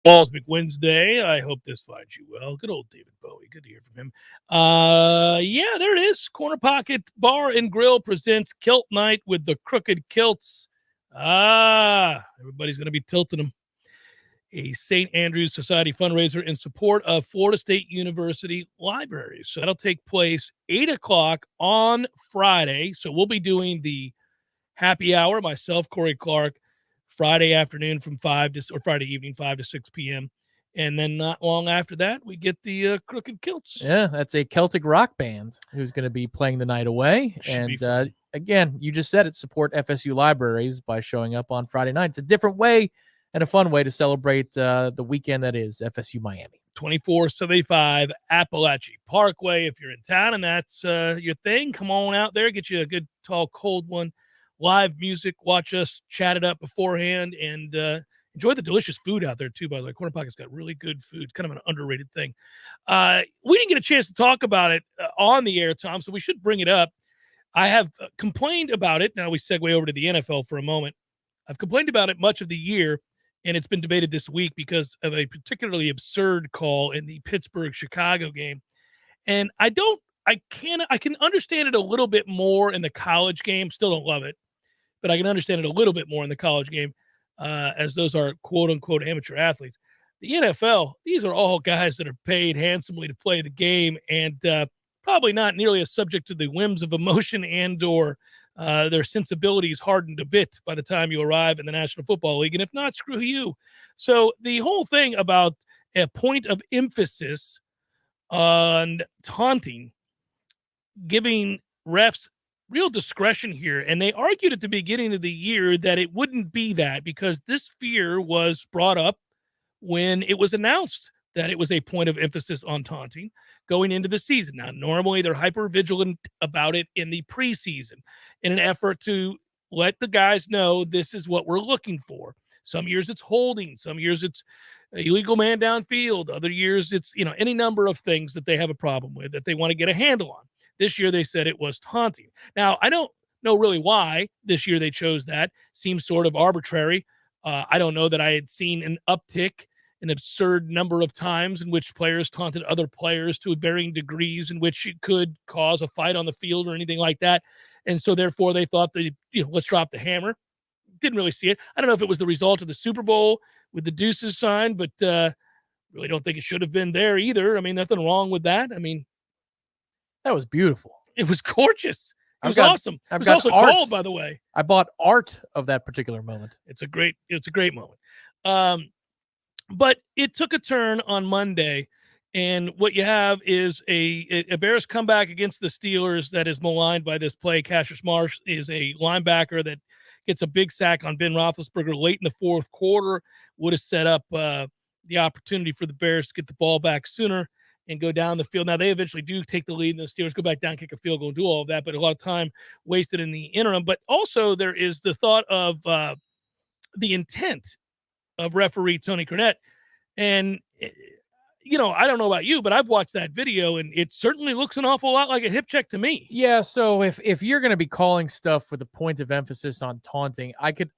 Balls McWednesday. I hope this finds you well. Good old David Bowie. Good to hear from him. Yeah, there it is. Corner Pocket Bar and Grill presents Kilt Night with the Crooked Kilts. Everybody's going to be tilting them. A St. Andrews Society fundraiser in support of Florida State University Libraries. So that'll take place 8 o'clock on Friday. So we'll be doing the happy hour, myself, Corey Clark, Friday afternoon from 5 to, or Friday evening, 5 to 6 p.m. And then not long after that, we get the Crooked Kilts. Yeah, that's a Celtic rock band who's going to be playing the night away. And again, you just said it, support FSU Libraries by showing up on Friday night. It's a different way and a fun way to celebrate the weekend that is FSU-Miami. 2475 Appalachia Parkway. If you're in town and that's your thing, come on out there, get you a good, tall, cold one. Live music, watch us chat it up beforehand, and enjoy the delicious food out there, too, by the way. Corner Pocket's got really good food, kind of an underrated thing. We didn't get a chance to talk about it on the air, Tom, so we should bring it up. I have complained about it. Now we segue over to the NFL for a moment. I've complained about it much of the year, and it's been debated this week because of a particularly absurd call in the Pittsburgh-Chicago game. And I can understand it a little bit more in the college game. Still don't love it, but I can understand it a little bit more in the college game, as those are quote-unquote amateur athletes. The NFL, these are all guys that are paid handsomely to play the game, and probably not nearly as subject to the whims of emotion and or their sensibilities hardened a bit by the time you arrive in the National Football League. And if not, screw you. So the whole thing about a point of emphasis on taunting, giving refs real discretion here. And they argued at the beginning of the year that it wouldn't be that because this fear was brought up when it was announced that it was a point of emphasis on taunting going into the season. Now, normally they're hyper vigilant about it in the preseason in an effort to let the guys know this is what we're looking for. Some years it's holding, some years it's illegal man downfield, other years it's, any number of things that they have a problem with that they want to get a handle on. This year they said it was taunting. Now, I don't know really why this year they chose that. Seems sort of arbitrary. I don't know that I had seen an uptick, an absurd number of times in which players taunted other players to varying degrees in which it could cause a fight on the field or anything like that. And so therefore they thought let's drop the hammer. Didn't really see it. I don't know if it was the result of the Super Bowl with the deuces sign, but really don't think it should have been there either. I mean, nothing wrong with that. I mean, that was beautiful. It was gorgeous. It was awesome. It was also cold, by the way. I bought art of that particular moment. It's a great moment. But it took a turn on Monday, and what you have is a Bears comeback against the Steelers that is maligned by this play. Cassius Marsh is a linebacker that gets a big sack on Ben Roethlisberger late in the fourth quarter, would have set up the opportunity for the Bears to get the ball back sooner and go down the field. Now, they eventually do take the lead, and the Steelers go back down, kick a field goal, and do all of that, but a lot of time wasted in the interim. But also there is the thought of the intent of referee Tony Cornette. And, I don't know about you, but I've watched that video, and it certainly looks an awful lot like a hip check to me. Yeah, so if you're going to be calling stuff with a point of emphasis on taunting, I could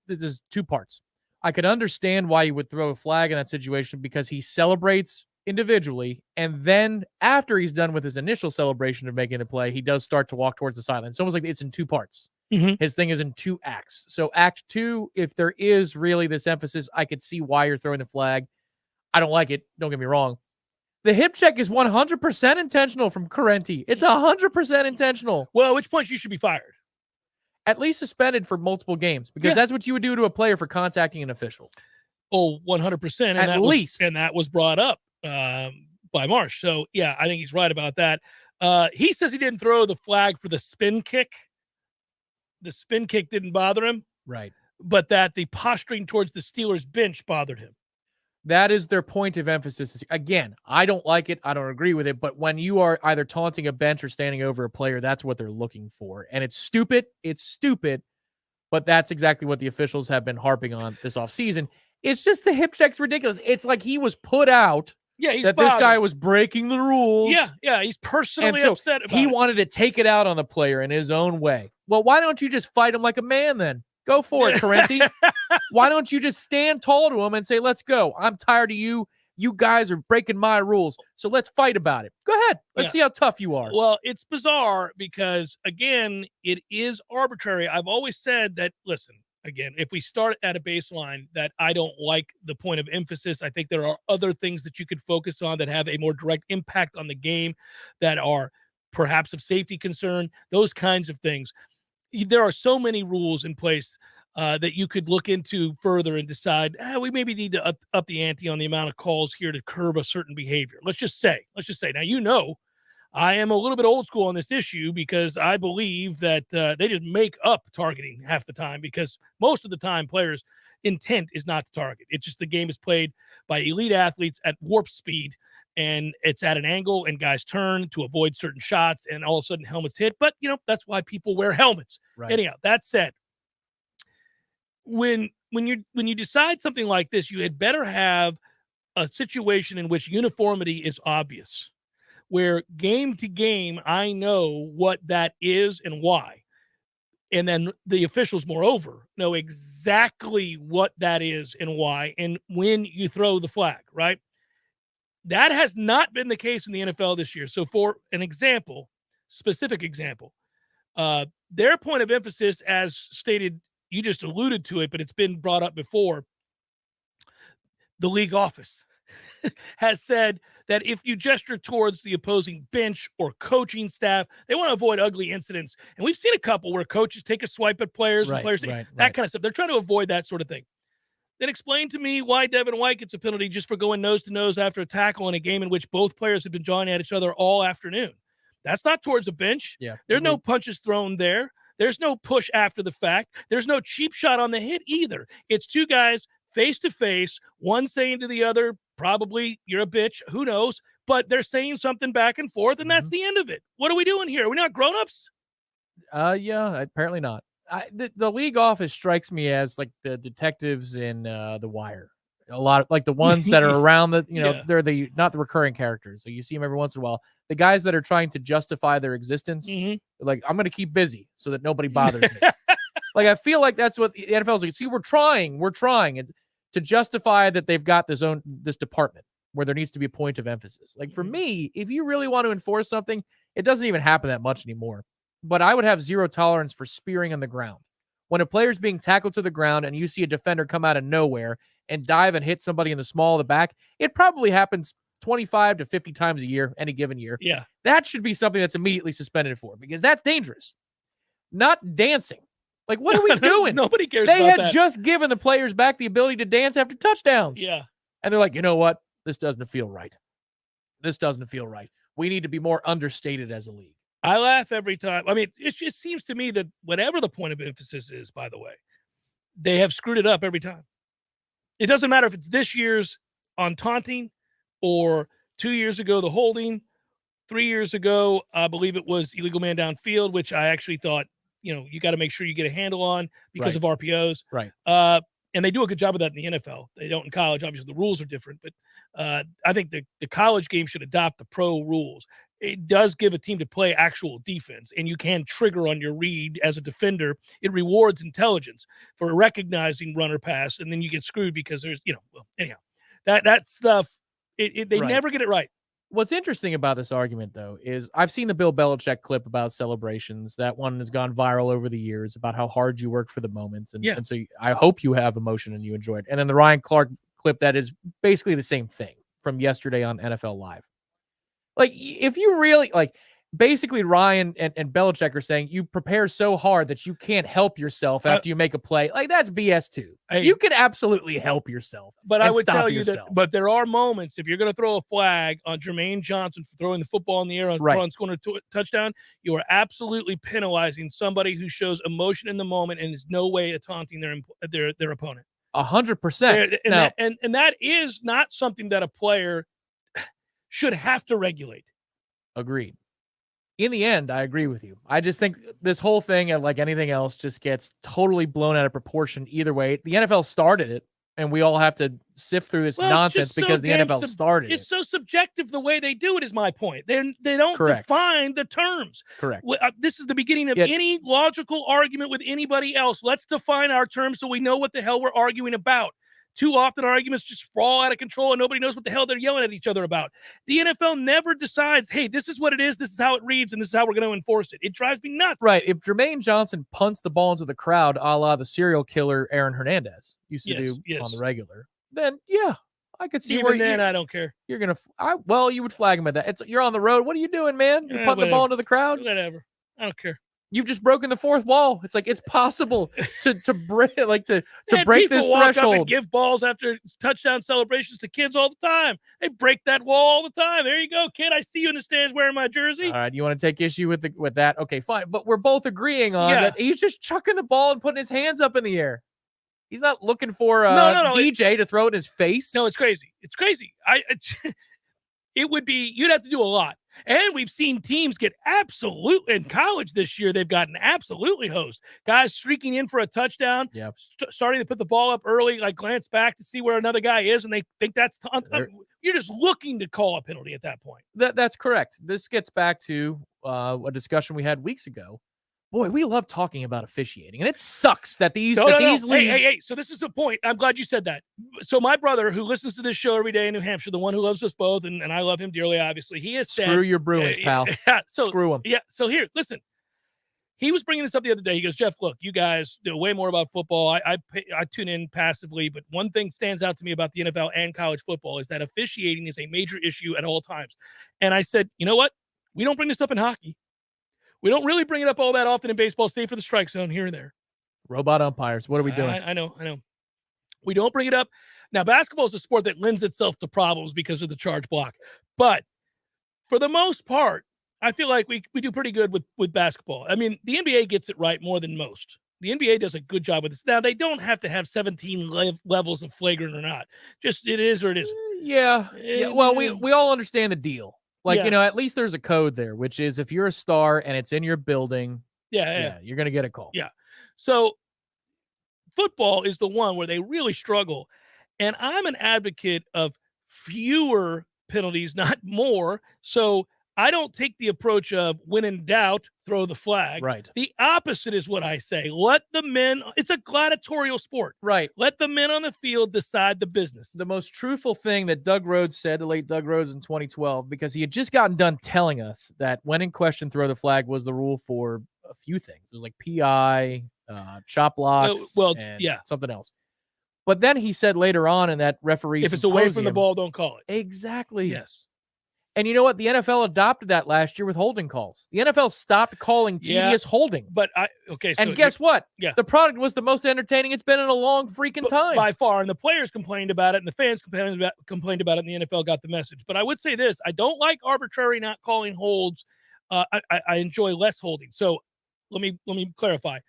there's two parts. I could understand why you would throw a flag in that situation because he celebrates individually, and then after he's done with his initial celebration of making a play, he does start to walk towards the sideline. It's almost like it's in two parts. Mm-hmm. His thing is in two acts. So act two, if there is really this emphasis, I could see why you're throwing the flag. I don't like it. Don't get me wrong. The hip check is 100% intentional from Correnti. It's 100% intentional. Well, at which point you should be fired. At least suspended for multiple games because that's what you would do to a player for contacting an official. Oh, 100%. And at least. And that was brought up by Marsh. So, yeah, I think he's right about that. He says he didn't throw the flag for the spin kick. The spin kick didn't bother him. Right. But that the posturing towards the Steelers bench bothered him. That is their point of emphasis. Again, I don't like it. I don't agree with it. But when you are either taunting a bench or standing over a player, that's what they're looking for. And it's stupid. It's stupid. But that's exactly what the officials have been harping on this offseason. It's just the hip check's ridiculous. It's like he was put out that this guy was breaking the rules. Yeah, he's personally so upset about it. He wanted to take it out on the player in his own way. Well, why don't you just fight him like a man then? Go for it, Correnti. Why don't you just stand tall to him and say, let's go. I'm tired of you. You guys are breaking my rules. So let's fight about it. Go ahead. Let's see how tough you are. Well, it's bizarre because, again, it is arbitrary. I've always said that, listen, again, if we start at a baseline that I don't like the point of emphasis, I think there are other things that you could focus on that have a more direct impact on the game that are perhaps of safety concern, those kinds of things. There are so many rules in place that you could look into further and decide, we maybe need to up the ante on the amount of calls here to curb a certain behavior. Let's just say, now, I am a little bit old school on this issue because I believe that they just make up targeting half the time because most of the time players' intent is not to target. It's just the game is played by elite athletes at warp speed, and it's at an angle and guys turn to avoid certain shots and all of a sudden helmets hit. But, that's why people wear helmets. Right. Anyhow, that said, when you decide something like this, you had better have a situation in which uniformity is obvious, where game to game, I know what that is and why. And then the officials, moreover, know exactly what that is and why, and when you throw the flag, right? That has not been the case in the NFL this year. So for an example, specific example, their point of emphasis, as stated, you just alluded to it, but it's been brought up before. The league office has said that if you gesture towards the opposing bench or coaching staff, they want to avoid ugly incidents. And we've seen a couple where coaches take a swipe at players and players that kind of stuff. They're trying to avoid that sort of thing. Then explain to me why Devin White gets a penalty just for going nose to nose after a tackle in a game in which both players have been jawing at each other all afternoon. That's not towards a bench. Yeah. There's no punches thrown there. There's no push after the fact. There's no cheap shot on the hit either. It's two guys face to face, one saying to the other, probably you're a bitch, who knows, but they're saying something back and forth, and that's the end of it. What are we doing here? Are we not grown-ups? Yeah, apparently not. The league office strikes me as like the detectives in The Wire. A lot of like the ones that are around the, they're not the recurring characters. So you see them every once in a while. The guys that are trying to justify their existence, like, I'm going to keep busy so that nobody bothers me. Like, I feel like that's what the NFL is like. See, we're trying and to justify that they've got this department where there needs to be a point of emphasis. Like, for me, if you really want to enforce something, it doesn't even happen that much anymore. But I would have zero tolerance for spearing on the ground. When a player's being tackled to the ground and you see a defender come out of nowhere and dive and hit somebody in the small of the back, it probably happens 25 to 50 times a year, any given year. Yeah. That should be something that's immediately suspended for, because that's dangerous. Not dancing. Like, what are we doing? Nobody cares They about had that. just given the players back the ability to dance after touchdowns. Yeah. And they're like, you know what? This doesn't feel right. This doesn't feel right. We need to be more understated as a league. I laugh every time. I mean, it just seems to me that whatever the point of emphasis is, by the way, they have screwed it up every time. It doesn't matter if it's this year's on taunting or 2 years ago, the holding, 3 years ago, I believe it was illegal man downfield, which I actually thought, you got to make sure you get a handle on because of RPOs. Right. And they do a good job of that in the NFL. They don't in college. Obviously, the rules are different, but I think the college game should adopt the pro rules. It does give a team to play actual defense, and you can trigger on your read as a defender. It rewards intelligence for recognizing run or pass, and then you get screwed because there's, anyhow, that stuff, they never get it right. What's interesting about this argument, though, is I've seen the Bill Belichick clip about celebrations. That one has gone viral over the years about how hard you work for the moments. And so I hope you have emotion and you enjoy it. And then the Ryan Clark clip that is basically the same thing from yesterday on NFL Live. Like, if you really, basically Ryan and Belichick are saying you prepare so hard that you can't help yourself after you make a play. Like, that's BS too. You can absolutely help yourself. But I would tell you but there are moments, if you're going to throw a flag on Jermaine Johnson for throwing the football in the air on scoring a touchdown, you are absolutely penalizing somebody who shows emotion in the moment and is no way taunting their opponent. 100%. And that is not something that a player should have to regulate. Agreed. In the end, I agree with you. I just think this whole thing, and like anything else, just gets totally blown out of proportion either way. The NFL started it, and we all have to sift through this nonsense because the NFL started it. It's so subjective the way they do it, is my point. They don't define the terms. Correct. This is the beginning of any logical argument with anybody else. Let's define our terms so we know what the hell we're arguing about. Too often arguments just sprawl out of control and nobody knows what the hell they're yelling at each other about. The NFL never decides, hey, this is what it is, this is how it reads, and this is how we're going to enforce it. It drives me nuts. Right. If Jermaine Johnson punts the ball into the crowd, a la the serial killer Aaron Hernandez used to do on the regular, then I could see I don't care. You're going to, you would flag him at that. You're on the road. What are you doing, man? You're putting the ball into the crowd? Whatever. I don't care. You've just broken the fourth wall. It's like, it's possible to break break this walk threshold. Up and give balls after touchdown celebrations to kids all the time. They break that wall all the time. There you go, kid. I see you in the stands wearing my jersey. All right, you want to take issue with that? Okay, fine. But we're both agreeing on that. He's just chucking the ball and putting his hands up in the air. He's not looking for DJ to throw it in his face. No, it's crazy. It's crazy. It would be, you'd have to do a lot. And we've seen teams get in college this year. They've gotten absolutely hosed. Guys streaking in for a touchdown, starting to put the ball up early, like glance back to see where another guy is, and they think that's you're just looking to call a penalty at that point. That's correct. This gets back to a discussion we had weeks ago. Boy, we love talking about officiating, and it sucks that these leagues. Hey, so this is the point. I'm glad you said that. So my brother, who listens to this show every day in New Hampshire, the one who loves us both, and I love him dearly, obviously, he has said, Screw your Bruins, pal. Screw them. Yeah. So here, listen. He was bringing this up the other day. He goes, Jeff, look, you guys know way more about football. I tune in passively, but one thing stands out to me about the NFL and college football is that officiating is a major issue at all times. And I said, you know what? We don't bring this up in hockey. We don't really bring it up all that often in baseball, save for the strike zone here and there. Robot umpires. What are we doing? I know. We don't bring it up. Now, basketball is a sport that lends itself to problems because of the charge block. But for the most part, I feel like we do pretty good with basketball. I mean, the NBA gets it right more than most. The NBA does a good job with this. Now, they don't have to have 17 levels of flagrant or not. Just it is or it isn't. Yeah. Well, we all understand the deal. Like, at least there's a code there, which is if you're a star and it's in your building, you're going to get a call. Yeah. So football is the one where they really struggle. And I'm an advocate of fewer penalties, not more. So I don't take the approach of when in doubt, throw the flag. Right. The opposite is what I say. Let the men, it's a gladiatorial sport. Right. Let the men on the field decide the business. The most truthful thing that Doug Rhodes said, the late Doug Rhodes in 2012, because he had just gotten done telling us that when in question, throw the flag was the rule for a few things. It was like PI, chop blocks, something else. But then he said later on in that referee if it's away from the ball, don't call it. Exactly. Yes. And you know what? The NFL adopted that last year with holding calls. The NFL stopped calling tedious holding. But and guess what? Yeah. The product was the most entertaining it's been in a long freaking time. By far. And the players complained about it, and the fans complained about it, and the NFL got the message. But I would say this. I don't like arbitrary not calling holds. I enjoy less holding. So let me clarify.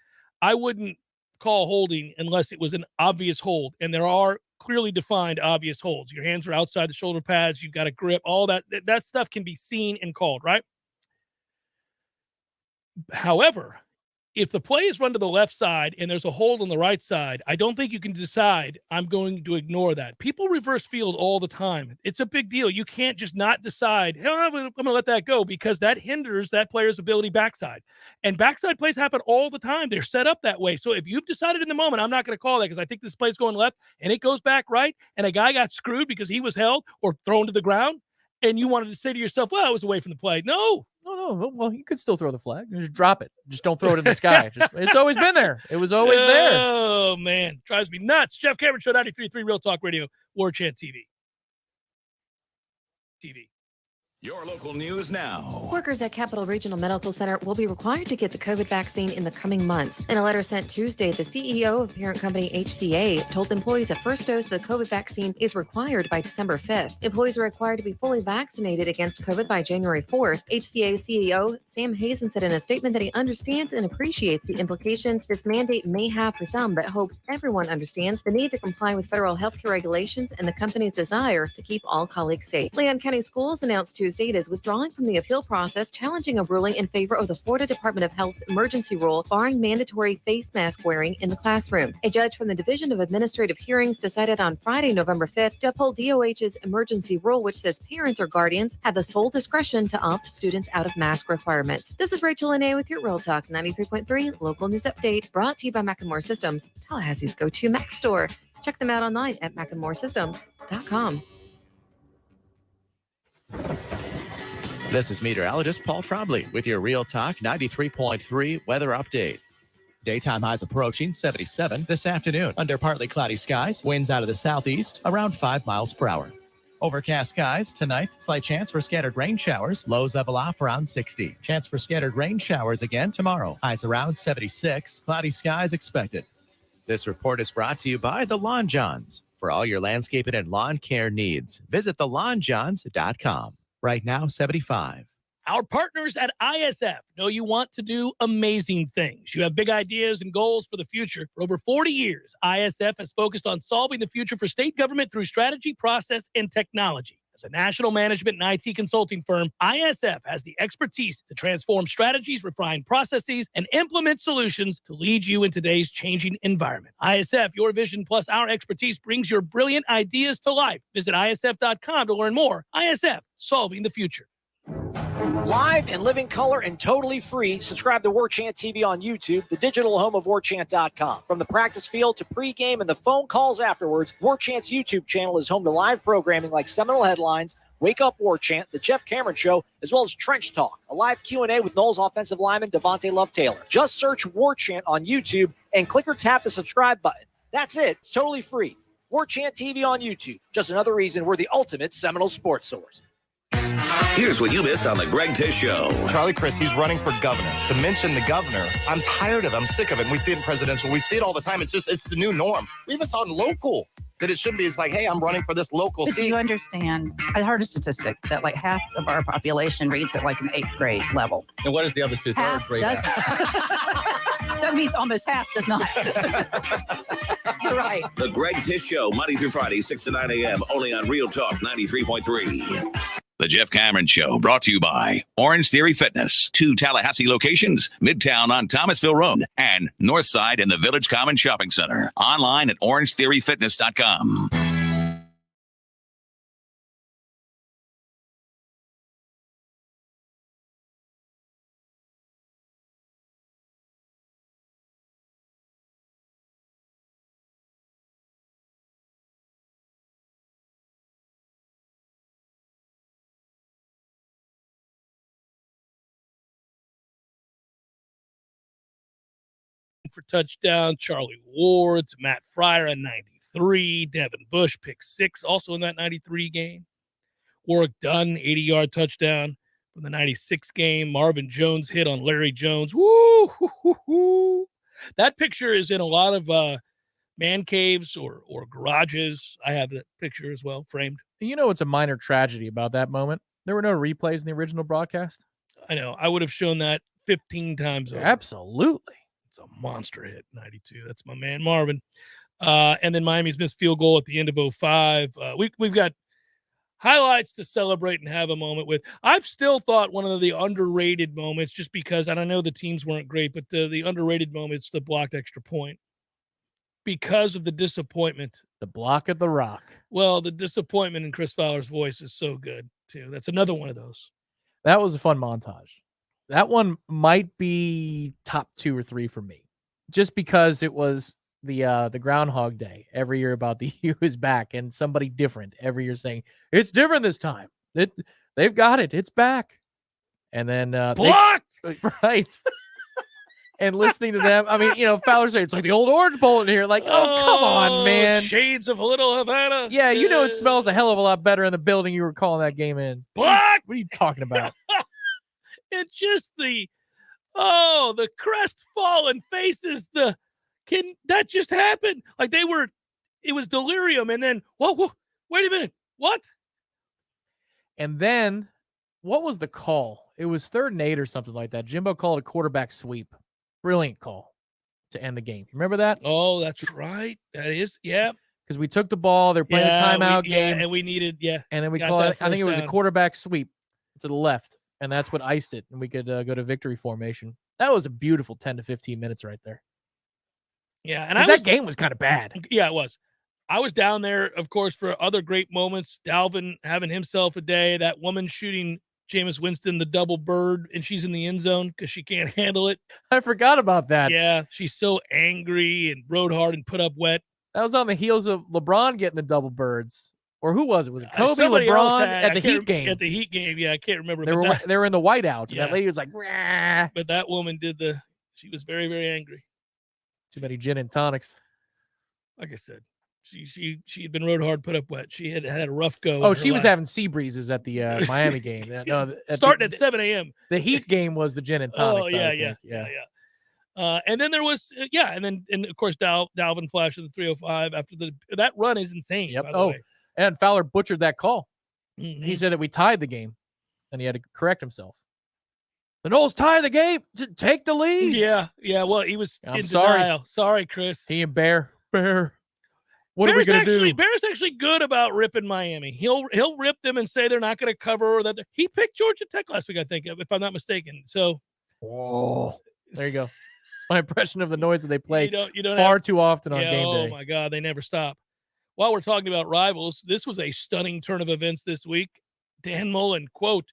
I wouldn't call holding unless it was an obvious hold. And there are clearly defined obvious holds. Your hands are outside the shoulder pads. You've got a grip. All that stuff can be seen and called, right? However, if the play is run to the left side and there's a hold on the right side, I don't think you can decide I'm going to ignore that. People reverse field all the time. It's a big deal. You can't just not decide, hey, I'm going to let that go, because that hinders that player's ability backside. And backside plays happen all the time. They're set up that way. So if you've decided in the moment, I'm not going to call that because I think this play's going left, and it goes back right, and a guy got screwed because he was held or thrown to the ground, and you wanted to say to yourself, well, I was away from the play. No. Well, you could still throw the flag. Just drop it. Just don't throw it in the sky. It's always been there. It was always there. Oh, man. Drives me nuts. Jeff Cameron Show, 93.3 Real Talk Radio, Warchant TV. Your local news now. Workers at Capital Regional Medical Center will be required to get the COVID vaccine in the coming months. In a letter sent Tuesday, the CEO of parent company HCA told employees a first dose of the COVID vaccine is required by December 5th. Employees are required to be fully vaccinated against COVID by January 4th. HCA CEO Sam Hazen said in a statement that he understands and appreciates the implications this mandate may have for some, but hopes everyone understands the need to comply with federal healthcare regulations and the company's desire to keep all colleagues safe. Leon County Schools announced Tuesday it is withdrawing from the appeal process, challenging a ruling in favor of the Florida Department of Health's emergency rule barring mandatory face mask wearing in the classroom. A judge from the Division of Administrative Hearings decided on Friday, November 5th, to uphold DOH's emergency rule, which says parents or guardians have the sole discretion to opt students out of mask requirements. This is Rachel Lene with your Real Talk 93.3 local news update, brought to you by Macklemore Systems, Tallahassee's go-to Mac store. Check them out online at macklemoresystems.com. This is meteorologist Paul Trombley with your Real Talk 93.3 weather update. Daytime highs approaching 77 this afternoon. Under partly cloudy skies, winds out of the southeast around 5 miles per hour. Overcast skies tonight, slight chance for scattered rain showers. Lows level off around 60. Chance for scattered rain showers again tomorrow. Highs around 76. Cloudy skies expected. This report is brought to you by the Lawn Johns. For all your landscaping and lawn care needs, visit thelawnjohns.com. Right now, 75. Our partners at ISF know you want to do amazing things. You have big ideas and goals for the future. For over 40 years, ISF has focused on solving the future for state government through strategy, process, and technology. As a national management and IT consulting firm, ISF has the expertise to transform strategies, refine processes, and implement solutions to lead you in today's changing environment. ISF, your vision plus our expertise brings your brilliant ideas to life. Visit ISF.com to learn more. ISF, solving the future. Live and living color and totally free. Subscribe to Warchant TV on YouTube, the digital home of Warchant.com. From the practice field to pregame and the phone calls afterwards, Warchant's YouTube channel is home to live programming like Seminole Headlines, Wake Up Warchant, The Jeff Cameron Show, as well as Trench Talk, a live Q&A with Noles offensive lineman Devontae Love-Taylor. Just search Warchant on YouTube and click or tap the subscribe button. That's it. It's totally free. Warchant TV on YouTube. Just another reason we're the ultimate Seminole sports source. Here's what you missed on the Greg Tish Show. Charlie Crist, he's running for governor. To mention the governor, I'm tired of it. I'm sick of it. And we see it in presidential. We see it all the time. It's the new norm. We even saw it in local that it should be. It's like, hey, I'm running for this local But seat. do you understand? I heard a statistic that like half of our population reads at like an 8th grade level. And what is the other 2/3 Half grade does. at? That means almost half does not. You're right. The Greg Tish Show, Monday through Friday, 6 to 9 a.m., only on Real Talk 93.3. The Jeff Cameron Show, brought to you by Orange Theory Fitness, 2 Tallahassee locations, Midtown on Thomasville Road, and Northside in the Village Common Shopping Center. Online at orangetheoryfitness.com. For touchdown, Charlie Ward to Matt Fryer at 93, Devin Bush pick 6 also in that 93 game. Warwick Dunn 80-yard touchdown from the 96 game. Marvin Jones hit on Larry Jones. Woo! Hoo, hoo, hoo. That picture is in a lot of man caves or garages. I have that picture as well framed. You know what's a minor tragedy about that moment? There were no replays in the original broadcast. I know. I would have shown that 15 times over. Absolutely. It's a monster hit, 92. That's my man Marvin. And then Miami's missed field goal at the end of 05. We've got highlights to celebrate and have a moment with. I've still thought one of the underrated moments, just because, and I know the teams weren't great, but the underrated moments, the blocked extra point, because of the disappointment. The block at the Rock. Well, the disappointment in Chris Fowler's voice is so good, too. That's another one of those. That was a fun montage. That one might be top 2 or 3 for me, just because it was the Groundhog Day every year about the U is back, and somebody different every year saying it's different this time. They've got it. It's back. And then blocked. Right. And listening to them, I mean, Fowler saying it's like the old Orange Bowl in here. Like, oh, come on, man. Shades of Little Havana. Yeah, it smells a hell of a lot better in the building you were calling that game in. Blocked. What are you talking about? It's just the crestfallen faces. That just happened? Like it was delirium. And then, whoa, wait a minute. What? And then, what was the call? It was 3rd and 8 or something like that. Jimbo called a quarterback sweep. Brilliant call to end the game. Remember that? Oh, that's right. That is, yeah. Because we took the ball. They're playing a timeout game. And we needed, And then we called it, I think it was a quarterback sweep to the left. And that's what iced it. And we could go to victory formation. That was a beautiful 10 to 15 minutes right there. Yeah. And that game was kind of bad. Yeah, it was. I was down there, of course, for other great moments. Dalvin having himself a day. That woman shooting Jameis Winston the double bird, and she's in the end zone because she can't handle it. I forgot about that. Yeah, she's so angry and rode hard and put up wet. That was on the heels of LeBron getting the double birds. Or who was it? Was it Kobe, LeBron at the Heat game? At the Heat game, yeah, I can't remember. They were in the whiteout. Yeah. And that lady was like, "Rah." But that woman she was very, very angry. Too many gin and tonics. Like I said, she had been rode hard, put up wet. She had a rough go. Oh, she was having sea breezes at the Miami game. No, starting at 7 a.m. The Heat game was the gin and tonics. Oh, yeah. And then there was, and of course, Dalvin flashed in the 305 after that run is insane. Yep. By the way. And Fowler butchered that call. Mm-hmm. He said that we tied the game, and he had to correct himself. The Noles tied the game to take the lead. Yeah. Well, he was in sorry. denial. Sorry, Chris. He and Bear. What are we going to do? Bear's actually good about ripping Miami. He'll rip them and say they're not going to cover. Or that he picked Georgia Tech last week, I think, if I'm not mistaken. So, there you go. It's my impression of the noise that they play you don't far have, too often on game day. Oh my God, they never stop. While we're talking about rivals, this was a stunning turn of events this week. Dan Mullen, quote,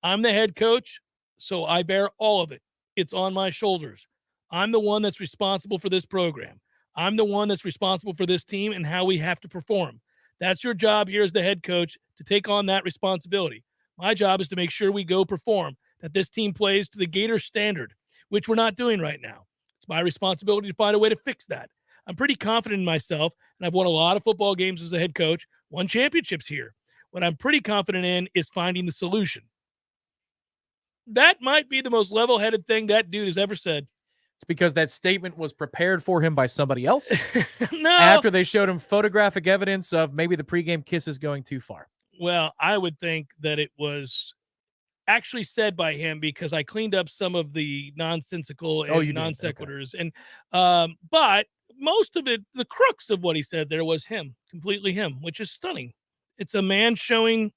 "I'm the head coach, so I bear all of it. It's on my shoulders. I'm the one that's responsible for this program. I'm the one that's responsible for this team and how we have to perform. That's your job here as the head coach, to take on that responsibility. My job is to make sure we go perform, that this team plays to the Gators standard, which we're not doing right now. It's my responsibility to find a way to fix that. I'm pretty confident in myself, and I've won a lot of football games as a head coach, won championships here. What I'm pretty confident in is finding the solution." That might be the most level-headed thing that dude has ever said. It's because that statement was prepared for him by somebody else. No. After they showed him photographic evidence of maybe the pregame kisses going too far. Well, I would think that it was actually said by him, because I cleaned up some of the nonsensical and non sequiturs. Okay. And but most of it, the crux of what he said there was him, completely him, which is stunning. It's a man showing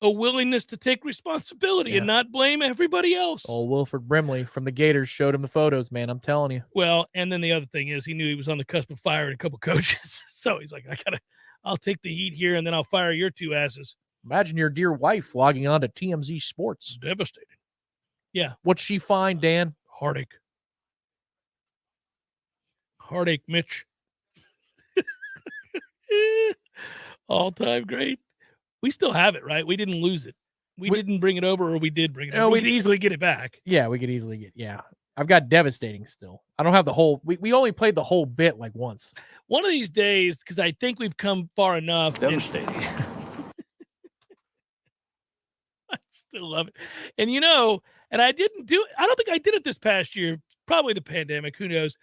a willingness to take responsibility and not blame everybody else. Oh, Wilford Brimley from the Gators showed him the photos, man. I'm telling you. Well, and then the other thing is he knew he was on the cusp of firing a couple coaches. So he's like, I'll take the heat here and then I'll fire your two asses. Imagine your dear wife logging on to TMZ Sports. Devastating. Yeah. What's she find, Dan? Heartache. Heartache, Mitch. All-time great. We still have it, right? We didn't lose it. We didn't bring it over, or we did bring it over. We could easily get it back. Yeah, we could easily get, I've got devastating still. I don't have the whole, we only played the whole bit like once. One of these days, because I think we've come far enough. Devastating. I still love it. And and I don't think I did it this past year. Probably the pandemic, who knows.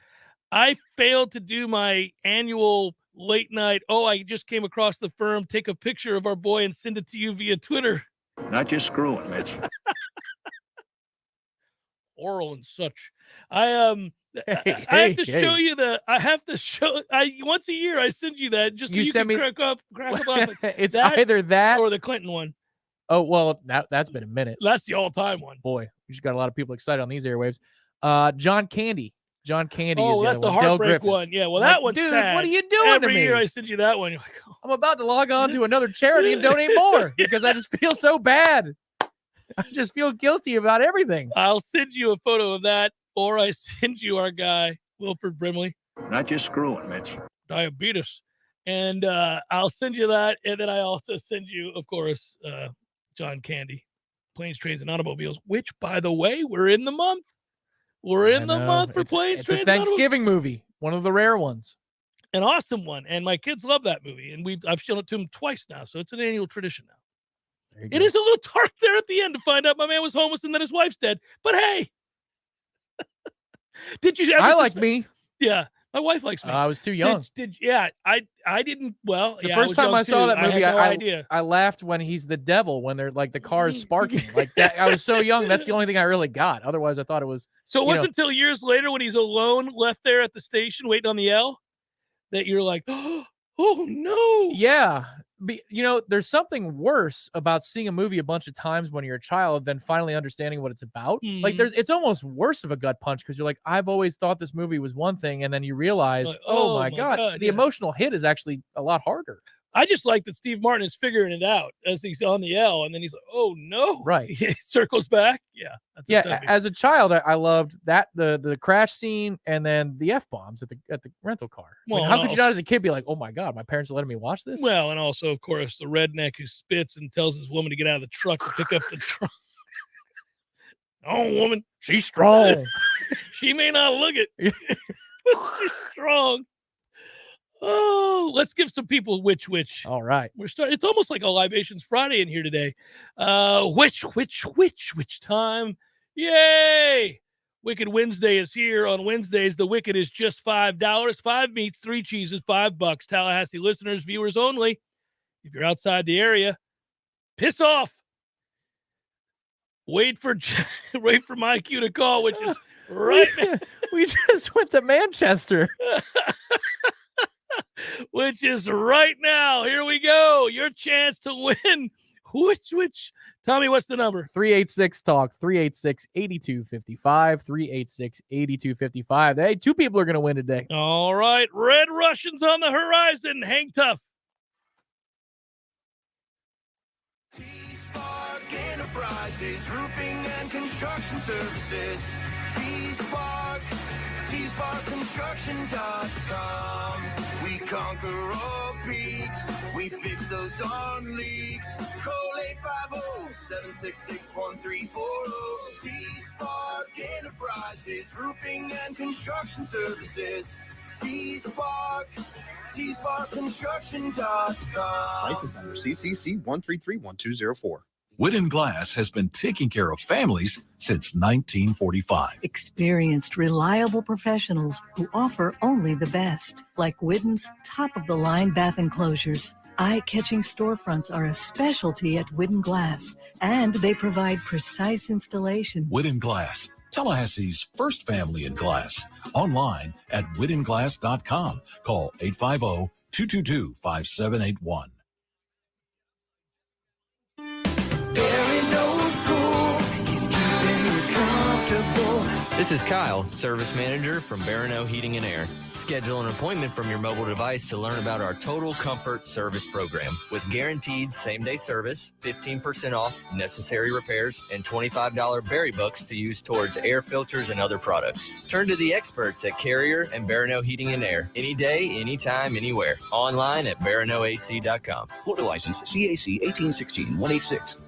I failed to do my annual late night, I just came across the firm, take a picture of our boy and send it to you via Twitter. Not just screwing, Mitch. Oral and such. I have to show you once a year I send you that just so you can crack up off it's either that or the Clinton one. Oh, well, that's been a minute. That's the all-time one. Boy, we just got a lot of people excited on these airwaves. John Candy. Oh, that's the heartbreak one. Yeah, well, that one's dude, sad. what are you doing Every to me? year I send you that one. You're like, I'm about to log on to another charity and donate more because I just feel so bad. I just feel guilty about everything. I'll send you a photo of that, or I send you our guy, Wilford Brimley. Not just screwing, Mitch. Diabetes. And I'll send you that, and then I also send you, of course, John Candy, Planes, Trains, and Automobiles, which, by the way, we're in the month. We're in the month for Planes, Trains, it's a Thanksgiving movie, one of the rare ones. An awesome one, and my kids love that movie, and I've shown it to them twice now, so it's an annual tradition now. It is a little dark there at the end to find out my man was homeless and that his wife's dead, but hey, did you ever? I like me. Yeah, my wife likes me. I was too young. I didn't. Well, the first time I saw that movie, I had no idea. I laughed when he's the devil, when they're like the car is sparking like that. I was so young. That's the only thing I really got. Otherwise, I thought it was. So it wasn't until years later when he's alone, left there at the station waiting on the L, that you're like, oh no. Yeah. There's something worse about seeing a movie a bunch of times when you're a child than finally understanding what it's about. Mm-hmm. Like it's almost worse of a gut punch because you're like, I've always thought this movie was one thing, and then you realize, like, oh my God, the emotional hit is actually a lot harder. I just like that Steve Martin is figuring it out as he's on the L, and then he's like, oh no. Right. He circles back. Yeah. As a child, I loved that the crash scene and then the F-bombs at the rental car. Well, how could you not as a kid be like, oh my God, my parents are letting me watch this? Well, and also, of course, the redneck who spits and tells his woman to get out of the truck to pick up the trunk. Oh, woman, she's strong. She may not look it, but she's strong. Oh, let's give some people which. All right. We're starting. It's almost like a Libations Friday in here today. Which time? Yay! Wicked Wednesday is here. On Wednesdays, the Wicked is just $5. 5 meats, 3 cheeses, $5. Tallahassee listeners, viewers only. If you're outside the area, piss off. Wait for my cue to call, which is right. We just went to Manchester. which is right now. Here we go. Your chance to win. Which, Tommy, what's the number? 386-TALK, 386-8255, 386-8255. Hey, 2 people are going to win today. All right. Red Russians on the horizon. Hang tough. T-Spark Enterprises, roofing and construction services. T-Spark, T-SparkConstruction.com. We conquer all peaks. We fix those darn leaks. Call 850-766-1340. T-Spark Enterprises, roofing and construction services. T-Spark, T-SparkConstruction.com. License number CCC 1331204. Wooden Glass has been taking care of families since 1945. Experienced, reliable professionals who offer only the best, like Wooden's top-of-the-line bath enclosures. Eye-catching storefronts are a specialty at Wooden Glass, and they provide precise installation. Wooden Glass, Tallahassee's first family in glass. Online at woodenglass.com. Call 850-222-5781. This is Kyle, Service Manager from Barano Heating and Air. Schedule an appointment from your mobile device to learn about our Total Comfort Service Program. With guaranteed same-day service, 15% off necessary repairs, and $25 berry bucks to use towards air filters and other products. Turn to the experts at Carrier and Barano Heating and Air. Any day, anytime, anywhere. Online at baranoac.com. Florida license CAC 1816-186.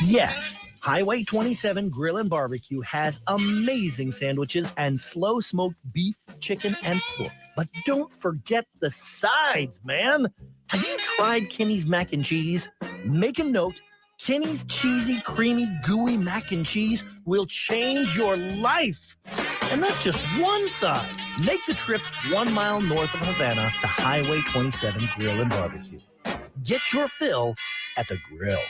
Yes, Highway 27 Grill and Barbecue has amazing sandwiches and slow smoked beef, chicken, and pork. But don't forget the sides, man. Have you tried Kenny's mac and cheese? Make a note. Kenny's cheesy, creamy, gooey mac and cheese will change your life. And that's just one side. Make the trip 1 mile north of Havana to Highway 27 Grill and Barbecue. Get your fill at the grill.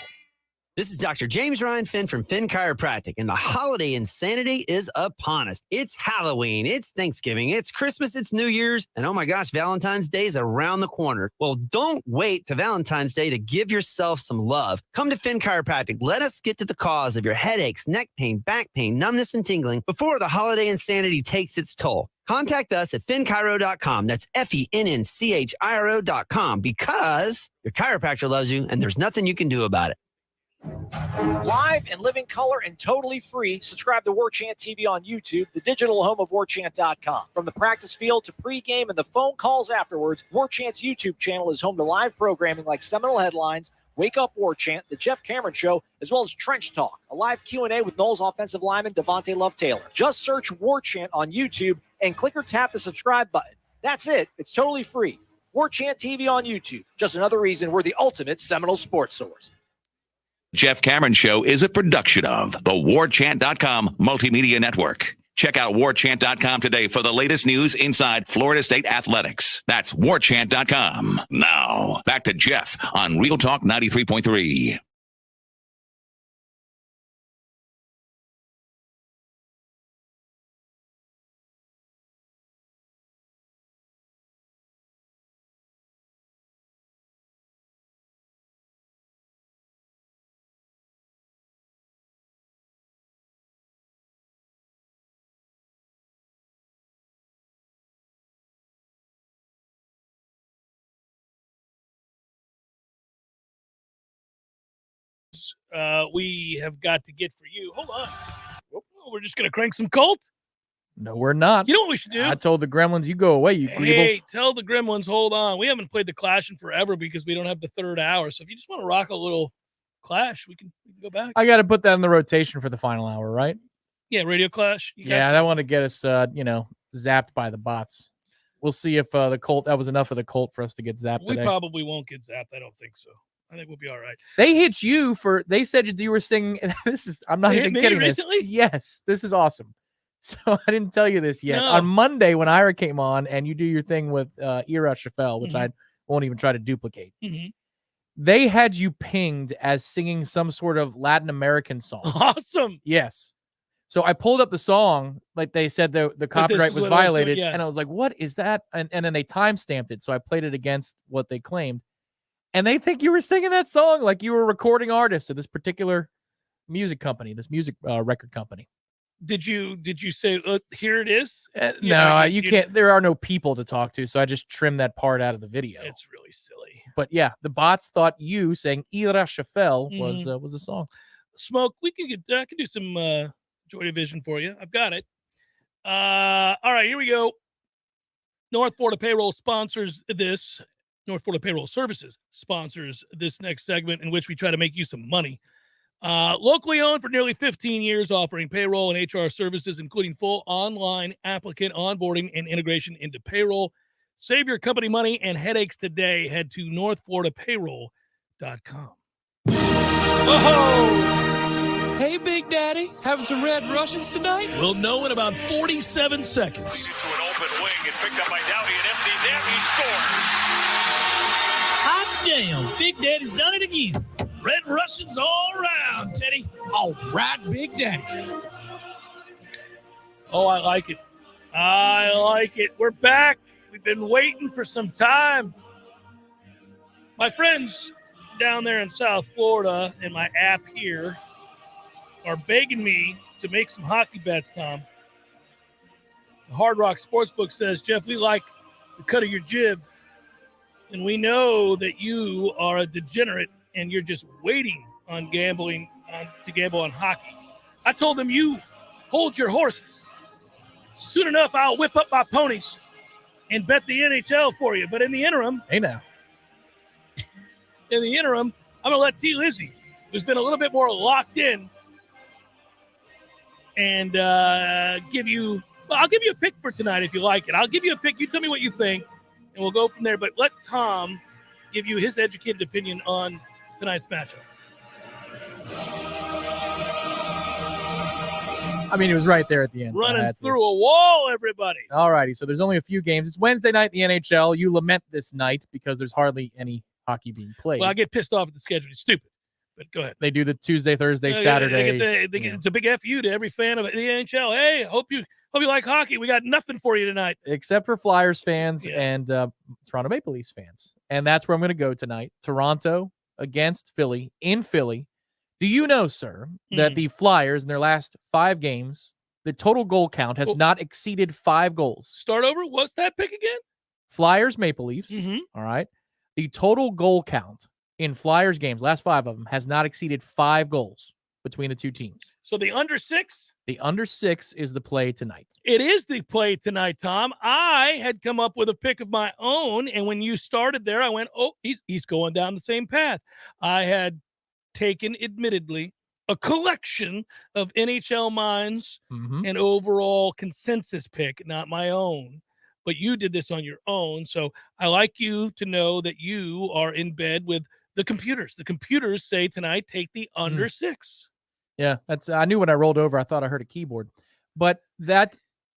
This is Dr. James Ryan Finn from Finn Chiropractic, and the holiday insanity is upon us. It's Halloween, it's Thanksgiving, it's Christmas, it's New Year's, and oh my gosh, Valentine's Day is around the corner. Well, don't wait to Valentine's Day to give yourself some love. Come to Finn Chiropractic. Let us get to the cause of your headaches, neck pain, back pain, numbness, and tingling before the holiday insanity takes its toll. Contact us at finnchiro.com. That's FENNCHIRO.com, because your chiropractor loves you and there's nothing you can do about it. Live and living color and totally free. Subscribe to Warchant TV on YouTube, the digital home of Warchant.com. From the practice field to pregame and the phone calls afterwards, Warchant's YouTube channel is home to live programming like Seminole Headlines, Wake Up Warchant, The Jeff Cameron Show, as well as Trench Talk, a live Q&A with Noles offensive lineman Devontae Love-Taylor. Just search Warchant on YouTube and click or tap the subscribe button. That's it. It's totally free. Warchant TV on YouTube. Just another reason we're the ultimate Seminole sports source. Jeff Cameron Show is a production of the Warchant.com Multimedia Network. Check out Warchant.com today for the latest news inside Florida State athletics. That's Warchant.com. Now, back to Jeff on Real Talk 93.3. We have got to get for you. Hold on. Oh, we're just going to crank some Colt? No, we're not. You know what we should do? I told the Gremlins, you go away, you Hey, Greebles. tell the Gremlins, hold on. We haven't played the Clash in forever because we don't have the third hour. So if you just want to rock a little Clash, we can go back. I got to put that in the rotation for the final hour, right? Yeah, Radio Clash. Yeah, I don't want to get us, zapped by the bots. We'll see if the Colt, that was enough of the Colt for us to get zapped We today. probably won't get zapped. I don't think so. I think we'll be all right. They hit you they said you were singing. I'm not They hit even me kidding. recently? Yes, this is awesome. So I didn't tell you this yet. No. On Monday, when Ira came on and you do your thing with Ira Chaffel, which I won't even try to duplicate, they had you pinged as singing some sort of Latin American song. Awesome. Yes. So I pulled up the song, like they said the copyright was violated, yeah. and I was like, "What is that?" And then they timestamped it, so I played it against what they claimed, and they think you were singing that song like you were a recording artist of this particular music company, this music record company. Did you say here it is? No, you can't. There are no people to talk to, so I just trimmed that part out of the video. It's really silly. But yeah, the bots thought you saying "Ira Shafel" was a song. Smoke, we can get. I can do some Joy Division for you. I've got it. All right, here we go. North Florida Payroll sponsors this. North Florida Payroll Services sponsors this next segment in which we try to make you some money. Locally owned for nearly 15 years, offering payroll and HR services, including full online applicant onboarding and integration into payroll. Save your company money and headaches today. Head to northfloridapayroll.com. Whoa! Hey, Big Daddy, having some Red Russians tonight? We'll know in about 47 seconds. To an open wing. It's picked up by Dowdy, an empty net. He scores. Hot damn, Big Daddy's done it again. Red Russians all around, Teddy. All right, Big Daddy. Oh, I like it. I like it. We're back. We've been waiting for some time. My friends down there in South Florida and my app here are begging me to make some hockey bets, Tom. The Hard Rock Sportsbook says, Jeff, we like the cut of your jib, and we know that you are a degenerate and you're just waiting on gambling to gamble on hockey. I told them, you hold your horses. Soon enough, I'll whip up my ponies and bet the NHL for you. But in the interim, hey now, I'm going to let T. Lizzie, who's been a little bit more locked in, and I'll give you a pick for tonight if you like it. I'll give you a pick. You tell me what you think, and we'll go from there. But let Tom give you his educated opinion on tonight's matchup. I mean, it was right there at the end. Running through a wall, everybody. All righty, so there's only a few games. It's Wednesday night in the NHL. You lament this night because there's hardly any hockey being played. Well, I get pissed off at the schedule. It's stupid. But go ahead. They do the Tuesday, Thursday, Saturday. It's a big FU to every fan of the NHL. Hey, hope you like hockey. We got nothing for you tonight. Except for Flyers fans and Toronto Maple Leafs fans. And that's where I'm going to go tonight. Toronto against Philly in Philly. Do you know, sir, that the Flyers in their last 5 games, the total goal count has not exceeded 5 goals? Start over. What's that pick again? Flyers, Maple Leafs. All right. The total goal count in Flyers games, last 5 of them, has not exceeded 5 goals between the two teams. So the under 6? The under 6 is the play tonight. It is the play tonight, Tom. I had come up with a pick of my own, and when you started there, I went, oh, he's going down the same path. I had taken, admittedly, a collection of NHL minds and overall consensus pick, not my own. But you did this on your own, so I like you to know that you are in bed with the computers. The computers say tonight, take the under 6. Yeah, I knew when I rolled over, I thought I heard a keyboard. But that,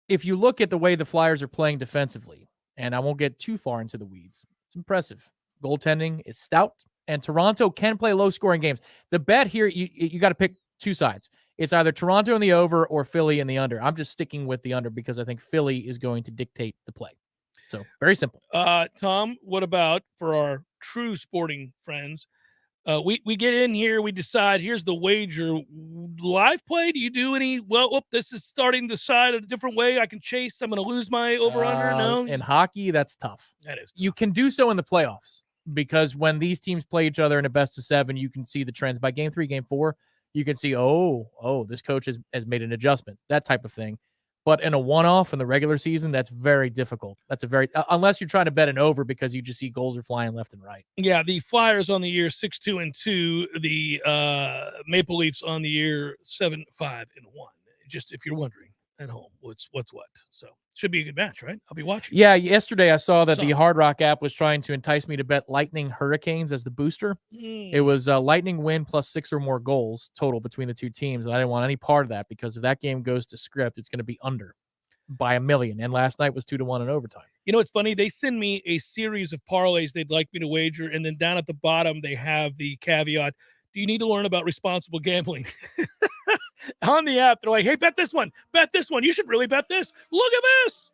if you look at the way the Flyers are playing defensively, and I won't get too far into the weeds, it's impressive. Goaltending is stout, and Toronto can play low-scoring games. The bet here, you got to pick two sides. It's either Toronto in the over or Philly in the under. I'm just sticking with the under because I think Philly is going to dictate the play. So, very simple. Tom, what about for our true sporting friends? We get in here, we decide, here's the wager. Live play, do you do any? Well, this is starting to decide a different way. I can chase. I'm going to lose my over-under. No? In hockey, that's tough. That is tough. You can do so in the playoffs because when these teams play each other in a best-of-7, you can see the trends. By game 3, game 4, you can see, this coach has made an adjustment, that type of thing. But in a one-off in the regular season, that's very difficult. That's unless you're trying to bet an over because you just see goals are flying left and right. Yeah, the Flyers on the year 6-2-2. The Maple Leafs on the year 7-5-1. Just if you're wondering at home, what's what. So should be a good match, right? I'll be watching. Yeah, yesterday I saw that the Hard Rock app was trying to entice me to bet Lightning Hurricanes as the booster. It was Lightning win plus 6 or more goals total between the two teams, and I didn't want any part of that because if that game goes to script, it's going to be under by 1 million. And last night was 2-1 in overtime. You know, it's funny. They send me a series of parlays they'd like me to wager, and then down at the bottom they have the caveat: do you need to learn about responsible gambling? on the app. They're like, hey, bet this one. Bet this one. You should really bet this. Look at this.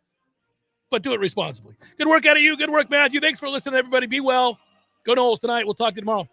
But do it responsibly. Good work out of you. Good work, Matthew. Thanks for listening, everybody. Be well. Go Noles tonight. We'll talk to you tomorrow.